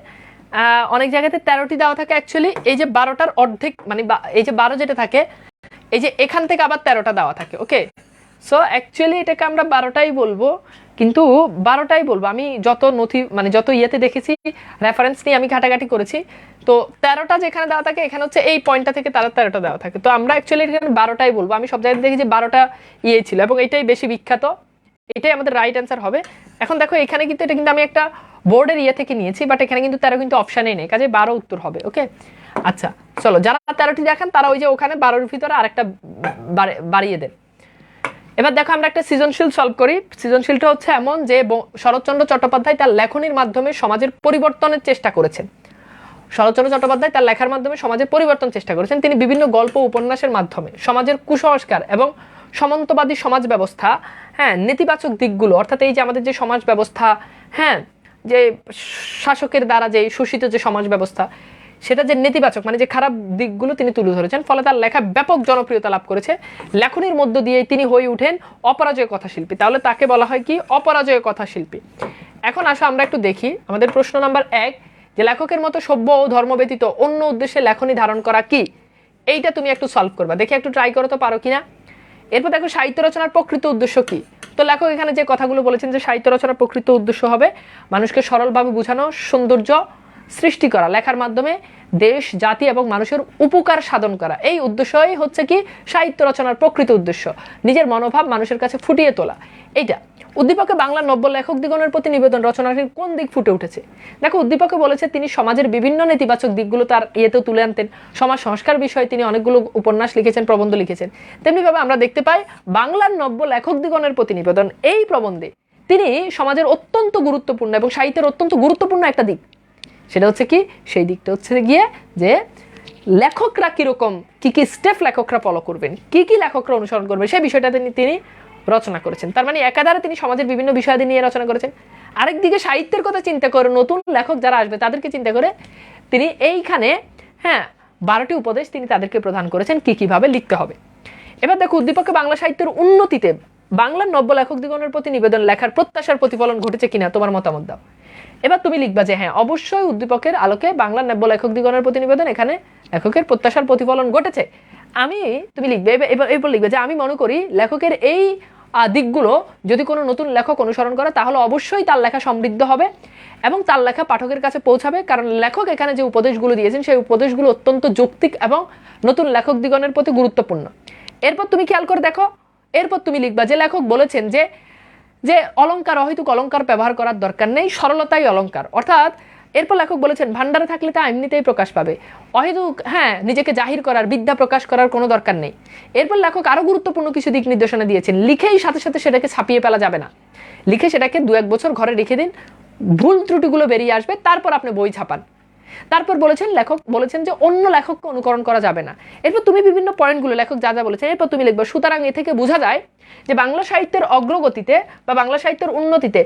অনেক জায়গাতে 13টি দেওয়া থাকে। অ্যাকচুয়ালি এই যে 12টার অর্ধেক, মানে এই যে 12 যেটা থাকে, এই যে এখান থেকে আবার 13টা দেওয়া থাকে। ওকে, সো অ্যাকচুয়ালি এটাকে আমরা 12টাই বলবো, কিন্তু 12টাই বলবো। আমি যত নথি, মানে যত ইয়েতে দেখেছি, রেফারেন্স নিয়ে আমি ঘাটাঘাটি করেছি, তো 13টা যেখানে দেওয়া থাকে এখানে হচ্ছে এই পয়েন্টটা থেকে তারা 13টা দেওয়া থাকে। তো আমরা অ্যাকচুয়ালি এখানে 12টাই বলবো। আমি সব জায়গায় দেখি যে 12টা ইয়ে ছিল এবং এটাই বেশি বিখ্যাত, এটাই আমাদের রাইট অ্যান্সার হবে। এখন দেখো এখানে কিন্তু এটা কিন্তু আমি একটা বোর্ডের ইয়ে থেকে নিয়েছি, বাট এখানে কিন্তু 13 কিন্তু অপশানেই নেই, কাজে 12 উত্তর হবে। ওকে, আচ্ছা চলো, যারা 13টি দেখেন তারা ওই যে ওখানে 12-এর ভিতরে আরেকটা বাড়িয়ে দেন। এবার দেখো আমরা একটা সৃজনশীল সলভ করি। সৃজনশীলটা হচ্ছে এমন যে শরৎচন্দ্র চট্টোপাধ্যায় তার লেখনীর মাধ্যমে সমাজের পরিবর্তনের চেষ্টা করেছেন। শরৎচন্দ্র চট্টোপাধ্যায় তার লেখার মাধ্যমে সমাজের পরিবর্তন চেষ্টা করেছেন। তিনি বিভিন্ন গল্প উপন্যাসের মাধ্যমে সমাজের কুসংস্কার এবং সামন্তবাদী সমাজ ব্যবস্থা, নেতিবাচক দিকগুলো, অর্থাৎ এই যে আমাদের যে সমাজ ব্যবস্থা, যে শাসকের দ্বারা যে শোষিত যে সমাজ ব্যবস্থা, সেটা যে নেতিবাচক, মানে যে খারাপ দিকগুলো তিনি তুলে ধরেছেন। ফলে তার লেখা ব্যাপক জনপ্রিয়তা লাভ করেছে। লেখনীর মধ্য দিয়ে তিনি হয়ে উঠেন অপরাজয় কথাশিল্পী। তাহলে তাকে বলা হয় কি? অপরাজয় কথাশিল্পী। এখন আসো আমরা একটু দেখি আমাদের প্রশ্ন নাম্বার 1, যে লেখকের মতো সভ্য ও ধর্ম ব্যতীত অন্য উদ্দেশ্যে লেখনী ধারণ করা কি? এইটা তুমি একটু সলভ করবা, দেখি একটু ট্রাই করো তো পারো কিনা। এরপর দেখো সাহিত্য রচনার প্রকৃত উদ্দেশ্য কি? তো লেখক এখানে যে কথাগুলো বলেছেন যে সাহিত্য রচনার প্রকৃত উদ্দেশ্য হবে মানুষকে সরলভাবে বোঝানো, সৌন্দর্য সৃষ্টি করা, লেখার মাধ্যমে দেশ, জাতি এবং মানুষের উপকার সাধন করা, এই উদ্দেশ্যই হচ্ছে কি সাহিত্য রচনার প্রকৃত উদ্দেশ্য। নিজের মনোভাব মানুষের কাছে ফুটিয়ে তোলা। এইটা উদ্দীপকে বাংলার নব্য লেখক দিগণের প্রতি নিবেদন রচনাটির কোন দিক ফুটে উঠেছে? দেখো, উদ্দীপকে বলেছে তিনি সমাজের বিভিন্ন নেতিবাচক দিকগুলো তার ইয়েতেও তুলে আনতেন। সমাজ সংস্কার বিষয়ে তিনি অনেকগুলো উপন্যাস লিখেছেন, প্রবন্ধ লিখেছেন। তেমনিভাবে আমরা দেখতে পাই বাংলার নব্য লেখক দিগণের প্রতি নিবেদন এই প্রবন্ধে তিনি সমাজের অত্যন্ত গুরুত্বপূর্ণ এবং সাহিত্যের অত্যন্ত গুরুত্বপূর্ণ একটা দিক, সেটা হচ্ছে কি, সেই দিকটা হচ্ছে গিয়ে যে লেখকরা কিরকম, কি কি স্টেপ লেখকরা ফলো করবেন, কি কি লেখকরা অনুসরণ করবেন, সেই বিষয়টা তিনি রচনা করেছেন। তার মানে একাধারে তিনি সমাজের বিভিন্ন বিষয়াদি নিয়ে রচনা করেছেন। আরেকদিকে সাহিত্যের কথা চিন্তা করে, নতুন লেখক যারা আসবে তাদেরকে চিন্তা করে তিনি এইখানে 12টি উপদেশ তিনি তাদেরকে প্রদান করেছেন কি কিভাবে লিখতে হবে। এবার দেখো, উদ্দীপকে বাংলা সাহিত্যের উন্নতিতে বাংলার নব্য লেখক দিগণের প্রতি নিবেদন লেখার প্রত্যাশার প্রতিফলন ঘটেছে কিনা তোমার মতামত দাও। এবার তুমি লিখবা যে হ্যাঁ, অবশ্যই উদ্দীপকের আলোকে বাংলার নব্য লেখক দিগণের প্রতি নিবেদন এখানে লেখকের প্রত্যাশার প্রতিফলন ঘটেছে। তুমি লিখবে এরপর লিখবে যে আমি মনে করি লেখকের এই দিকগুলো যদি কোনো নতুন লেখক অনুসরণ করে তাহলে অবশ্যই তার লেখা সমৃদ্ধ হবে এবং তার লেখা পাঠকের কাছে পৌঁছাবে, কারণ লেখক এখানে যে উপদেশগুলো দিয়েছেন সেই উপদেশগুলো অত্যন্ত যৌক্তিক এবং নতুন লেখক দিগণের প্রতি গুরুত্বপূর্ণ। এরপর তুমি খেয়াল করে দেখো, এরপর তুমি লিখবা যে লেখক বলেছেন যে অলঙ্কার, অহেতুক অলঙ্কার ব্যবহার করার দরকার নেই, সরলতাই অলঙ্কার। অর্থাৎ এরপর লেখক বলেছেন ভান্ডারে থাকলে তা এমনিতেই প্রকাশ পাবে, অহেতুক নিজেকে জাহির করার, বিদ্যা প্রকাশ করার কোনো দরকার নেই। এরপর লেখক আরো গুরুত্বপূর্ণ কিছু দিক নির্দেশনা দিয়েছেন, লিখেই সাথে সাথে সেটাকে ছাপিয়ে ফেলা যাবে না, লিখে সেটাকে 2-1 বছর ঘরে রেখে দিন, ভুল ত্রুটিগুলো বেরিয়ে আসবে, তারপর আপনি বই ছাপান। তারপর লেখক বলেছেন যে অন্য লেখককে অনুকরণ করা যাবে না। এরপর তুমি বিভিন্ন পয়েন্টগুলো লেখক যা যা বলেছেন এরপর তুমি লিখবে। সুতরাং এ থেকে বোঝা যায় যে বাংলা সাহিত্যের অগ্রগতিতে বা বাংলা সাহিত্যের উন্নতিতে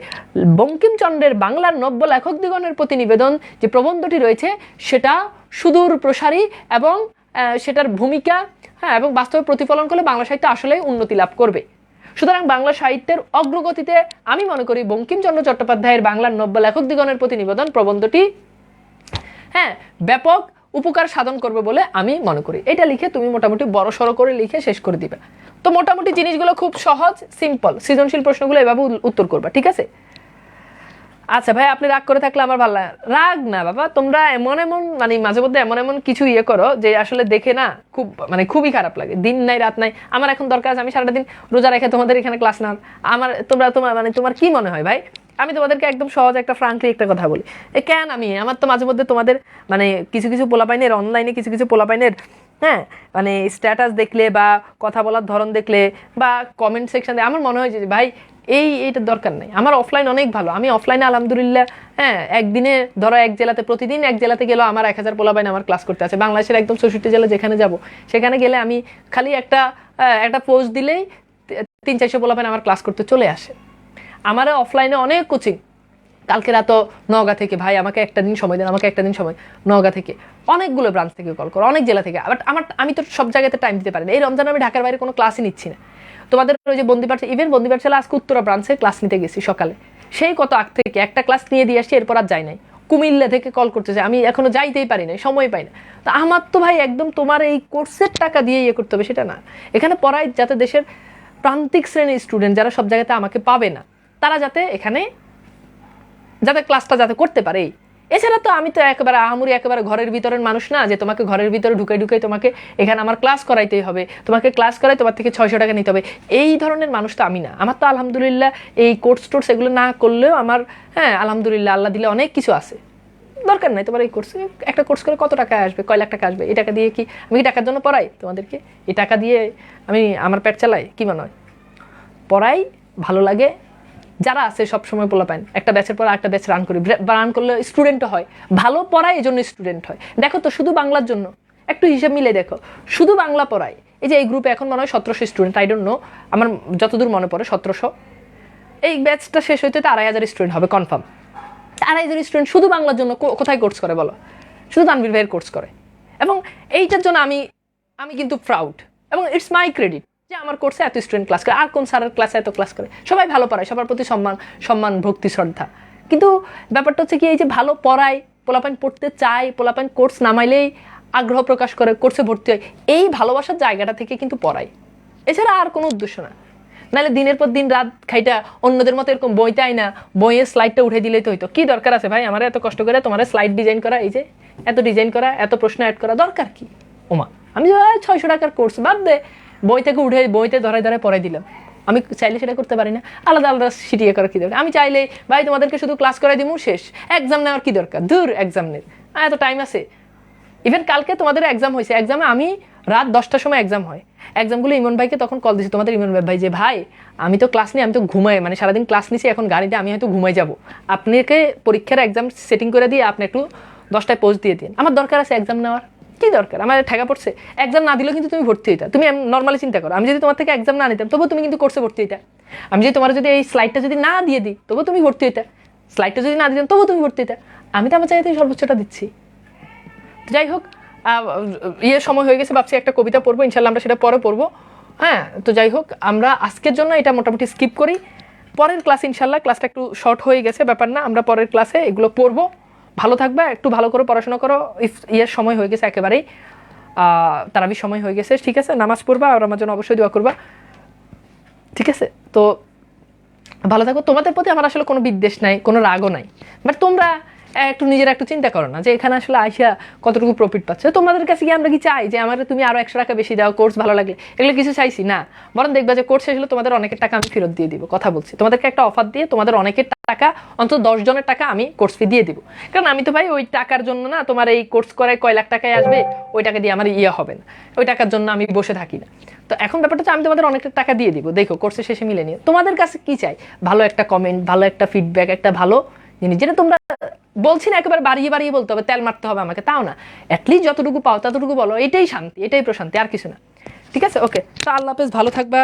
বঙ্কিমচন্দ্রের বাংলার নব্য লেখক দিগণের প্রতি নিবেদন যে প্রবন্ধটি রয়েছে সেটা সুদূর প্রসারী এবং সেটার ভূমিকা এবং বাস্তবে প্রতিফলন করলে বাংলা সাহিত্য আসলেই উন্নতি লাভ করবে। সুতরাং বাংলা সাহিত্যের অগ্রগতিতে আমি মনে করি বঙ্কিমচন্দ্র চট্টোপাধ্যায়ের বাংলার নব্য লেখক দিগণের প্রতি নিবেদন প্রবন্ধটি ব্যাপক উপকার সাধন করবে বলে আমি মনে করি। এটা লিখে তুমি মোটামুটি বড়সড় করে লিখে শেষ করে দিবে। তো মোটামুটি জিনিসগুলো খুব সহজ, সিম্পল, সৃজনশীল প্রশ্নগুলো এভাবে উত্তর করবা, ঠিক আছে? আচ্ছা ভাই, আপনি রাগ করে থাকলে আমার ভালো লাগে। রাগ না বাবা, তোমরা এমন মাঝে মধ্যে এমন কিছু করো যে আসলে দেখে না খুবই খারাপ লাগে। দিন নাই রাত নাই, আমার এখন দরকার আছে আমি সারাটা দিন রোজা রেখে তোমাদের এখানে ক্লাস না। তোমার কি মনে হয় ভাই? আমি তোমাদেরকে একদম সহজ একটা ফ্রাঙ্কলি একটা কথা বলি, আমার তো মাঝে মধ্যে তোমাদের কিছু কিছু পোলাপাইনের অনলাইনে কিছু পোলাপাইনের স্ট্যাটাস দেখলে বা কথা বলার ধরন দেখলে বা কমেন্ট সেকশনে আমার মনে হয় যে ভাই এইটার দরকার নেই। আমার অফলাইন অনেক ভালো, আমি অফলাইনে আলহামদুলিল্লাহ একদিনে ধরো প্রতিদিন এক জেলাতে গেলেও আমার 1000 পোলাপাইন আমার ক্লাস করতে আছে। বাংলাদেশের একদম 64 জেলা যেখানে যাব সেখানে গেলে আমি খালি একটা পোস্ট দিলেই 300-400 পোলাপাইন আমার ক্লাস করতে চলে আসে। আমার অফলাইনে অনেক কোচিং, কালকে রাত নওগাঁ থেকে, ভাই আমাকে একটা দিন সময় দেন, নওগাঁ থেকে অনেকগুলো ব্রাঞ্চ থেকে কল করো, অনেক জেলা থেকে। বাট আমি তো সব জায়গাতে টাইম দিতে পারি না। এই রমজান আমি ঢাকার বাইরে কোনো ক্লাসই নিচ্ছি না। তোমাদের ওই যে বন্দিপাঠ ছেলে আজকে উত্তরা ব্রাঞ্চে ক্লাস নিতে গেছি সকালে, সেই কত আগ থেকে একটা ক্লাস নিয়ে দিয়ে আসছি, এরপর আর যাই নাই। কুমিল্লা থেকে কল করতেছে, আমি এখনো যাইতেই পারি না, সময় পাই না। তো আমার তো ভাই একদম তোমার এই কোর্সের টাকা দিয়ে করতে হবে সেটা না, এখানে পড়াই যাতে দেশের প্রান্তিক শ্রেণীর স্টুডেন্ট যারা সব জায়গাতে আমাকে পাবে না তারা যাতে এখানে ক্লাসটা যাতে করতে পারে। এছাড়া তো আমি তো একেবারে ঘরের ভিতরের মানুষ না যে তোমাকে ঘরের ভিতরে ঢুকাই তোমাকে এখানে আমার ক্লাস করাইতেই হবে, তোমাকে ক্লাস করাই তোমার থেকে 600 টাকা নিতে হবে, এই ধরনের মানুষ তো আমি না। আমার তো আলহামদুলিল্লাহ এই কোর্স এগুলো না করলেও আমার আলহামদুলিল্লাহ আল্লাহ দিলে অনেক কিছু আছে, দরকার নাই তোমার এই কোর্সে। একটা কোর্স করে কত টাকা আসবে, কয় লাখ টাকা আসবে, এই টাকা দিয়ে কি আমি টাকার জন্য পড়াই তোমাদেরকে? এই টাকা দিয়ে আমি আমার পেট চালাই? কি মনে হয়? পড়াই ভালো লাগে, যারা আছে সবসময় পোলাপাইন একটা ব্যাচের পর একটা ব্যাচ রান করলে স্টুডেন্টও হয়, ভালো পড়ায় এই জন্য স্টুডেন্ট হয়। দেখো তো শুধু বাংলার জন্য একটু হিসাব মিলে দেখো, শুধু বাংলা পড়ায় এই যে এই গ্রুপে এখন মনে হয় 1700 স্টুডেন্ট, আই ডোন্ট নো, আমার যতদূর মনে পড়ে 1700। এই ব্যাচটা শেষ হইতে তো 2500 স্টুডেন্ট হবে কনফার্ম। 2500 স্টুডেন্ট শুধু বাংলার জন্য কোথায় কোর্স করে বলো? শুধু তানভীর ভাইয়ের কোর্স করে। এবং এইটার জন্য আমি কিন্তু প্রাউড এবং ইটস মাই ক্রেডিট যে আমার কোর্সে এত স্টুডেন্ট ক্লাস করে। আর কোন স্যারের ক্লাসে এত ক্লাস করে? সবাই ভালো পড়ায়, সবার প্রতি সম্মান ভক্তি শ্রদ্ধা। কিন্তু ব্যাপারটা হচ্ছে কি, এই যে ভালো পড়ায়, পোলাপাইন পড়তে চায়, পোলাপাইন কোর্স নামাইলেই আগ্রহ প্রকাশ করে, কোর্সে ভর্তি হয়, এই ভালোবাসার জায়গাটা থেকে কিন্তু পড়ায়, এছাড়া আর কোনো উদ্দেশ্য না। নাহলে দিনের পর দিন রাত খাইটা অন্যদের মতো এরকম বইটাই না, বইয়ের স্লাইডটা উঠে দিলেই তো হইতো। কি দরকার আছে ভাই আমার এত কষ্ট করে তোমার স্লাইড ডিজাইন করা, এই যে এত ডিজাইন করা, এত প্রশ্ন অ্যাড করা, দরকার কি? ওমা আমি 600 টাকার কোর্স বাদ দে, বই থেকে উঠে বইতে ধরায় ধরায় পড়াই দিলাম। আমি চাইলে সেটা করতে পারি না? আলাদা আলাদা সিটিয়ে করার কি দরকার? আমি চাইলে ভাই তোমাদেরকে শুধু ক্লাস করাই দিব, শেষ। এক্সাম নেওয়ার কি দরকার? দূর এক্সাম নেই, এত টাইম আছে। ইভেন কালকে তোমাদের এক্সাম হয়েছে, এক্সামে আমি রাত 10টার সময় এক্সাম হয়, এক্সামগুলো ইমন ভাইকে তখন কল দিয়েছি, তোমাদের ইমন ভাই যে ভাই আমি তো ক্লাস নিই, আমি তো ঘুমাই, মানে সারাদিন ক্লাস নিছি, এখন গাড়িতে আমি হয়তো ঘুমাই যাবো, আপনাকে পরীক্ষার এক্সাম সেটিং করে দিয়ে আপনি একটু 10টায় পোস্ট দিয়ে দিন, আমার দরকার আছে এক্সাম নেওয়ার। কি দরকার? আমার ঠেকা পড়ছে? এক্সাম না দিলেও কিন্তু তুমি ভর্তি হইতা। তুমি নর্মালি চিন্তা করো, আমি যদি তোমার থেকে এক্সাম না নিতাম তবুও তুমি কিন্তু কোর্সে ভর্তি হইতা। আমি যদি তোমার যদি এই স্লাইডটা যদি না দিয়ে দিই তবুও তুমি ভর্তি হইতা, স্লাইডটা যদি না দিতাম তবুও তুমি ভর্তি হইতা। আমি তো আমার চাইতেই সর্বোচ্চটা দিচ্ছি। যাই হোক, সময় হয়ে গেছে, ভাবছি একটা কবিতা পড়বো, ইনশাল্লাহ আমরা সেটা পরে পড়বো। হ্যাঁ, তো যাই হোক, আমরা আজকের জন্য এটা মোটামুটি স্কিপ করি। পরের ক্লাস ইনশাল্লাহ, ক্লাসটা একটু শর্ট হয়ে গেছে, ব্যাপার না, আমরা পরের ক্লাসে এগুলো পড়বো। ভালো থাকবে, একটু ভালো করে পড়াশোনা করো। সময় হয়ে গেছে একেবারেই, তারাবির সময় হয়ে গেছে, ঠিক আছে? নামাজ পড়বা আর আমার জন্য অবশ্যই দোয়া করবা, ঠিক আছে? তো ভালো থাকো। তোমাদের প্রতি আমার আসলে কোনো বিদ্বেষ নাই, কোনো রাগও নাই, বাট তোমরা একটু নিজেরা একটু চিন্তা করো না যে এখানে আসলে আইসা কতটুকু প্রফিট পাচ্ছে। তোমাদের কাছে কি আমরা কি চাই যে আমার তুমি আরো 100 টাকা বেশি দাও, কোর্স ভালো লাগলে? এগুলো কিছু চাইছি না, বরং দেখবা যে কোর্স শেষ হলে তোমাদের অনেকের টাকা আমি ফেরত দিয়ে দিব। কথা বলছি, তোমাদেরকে একটা অফার দিয়ে তোমাদের অনেকের টাকা, অন্তত 10 জনের টাকা আমি কোর্স ফি দিয়ে দিব। কারণ আমি তো ভাই ওই টাকার জন্য না, তোমার এই কোর্স করায় কয় লাখ টাকায় আসবে, ওই টাকা দিয়ে আমার হবে না, ওই টাকার জন্য আমি বসে থাকি না। তো এখন ব্যাপারটা হচ্ছে আমি তোমাদের অনেকটা টাকা দিয়ে দিব, দেখো কোর্সের শেষে মিলে নিও। তোমাদের কাছে কি চাই? ভালো একটা কমেন্ট, ভালো একটা ফিডব্যাক, একটা ভালো জিনিস, যেটা তোমরা বলছি না একেবারে বাড়িয়ে বাড়িয়ে বলতে হবে, তেল মারতে হবে আমাকে, তাও না, অ্যাটলিস্ট যতটুকু পাও ততটুকু বলো, এটাই শান্তি, এটাই প্রশান্তি, আর কিছু না। ঠিক আছে? ওকে, তো আল্লাহ হাফেজ, ভালো থাকবা।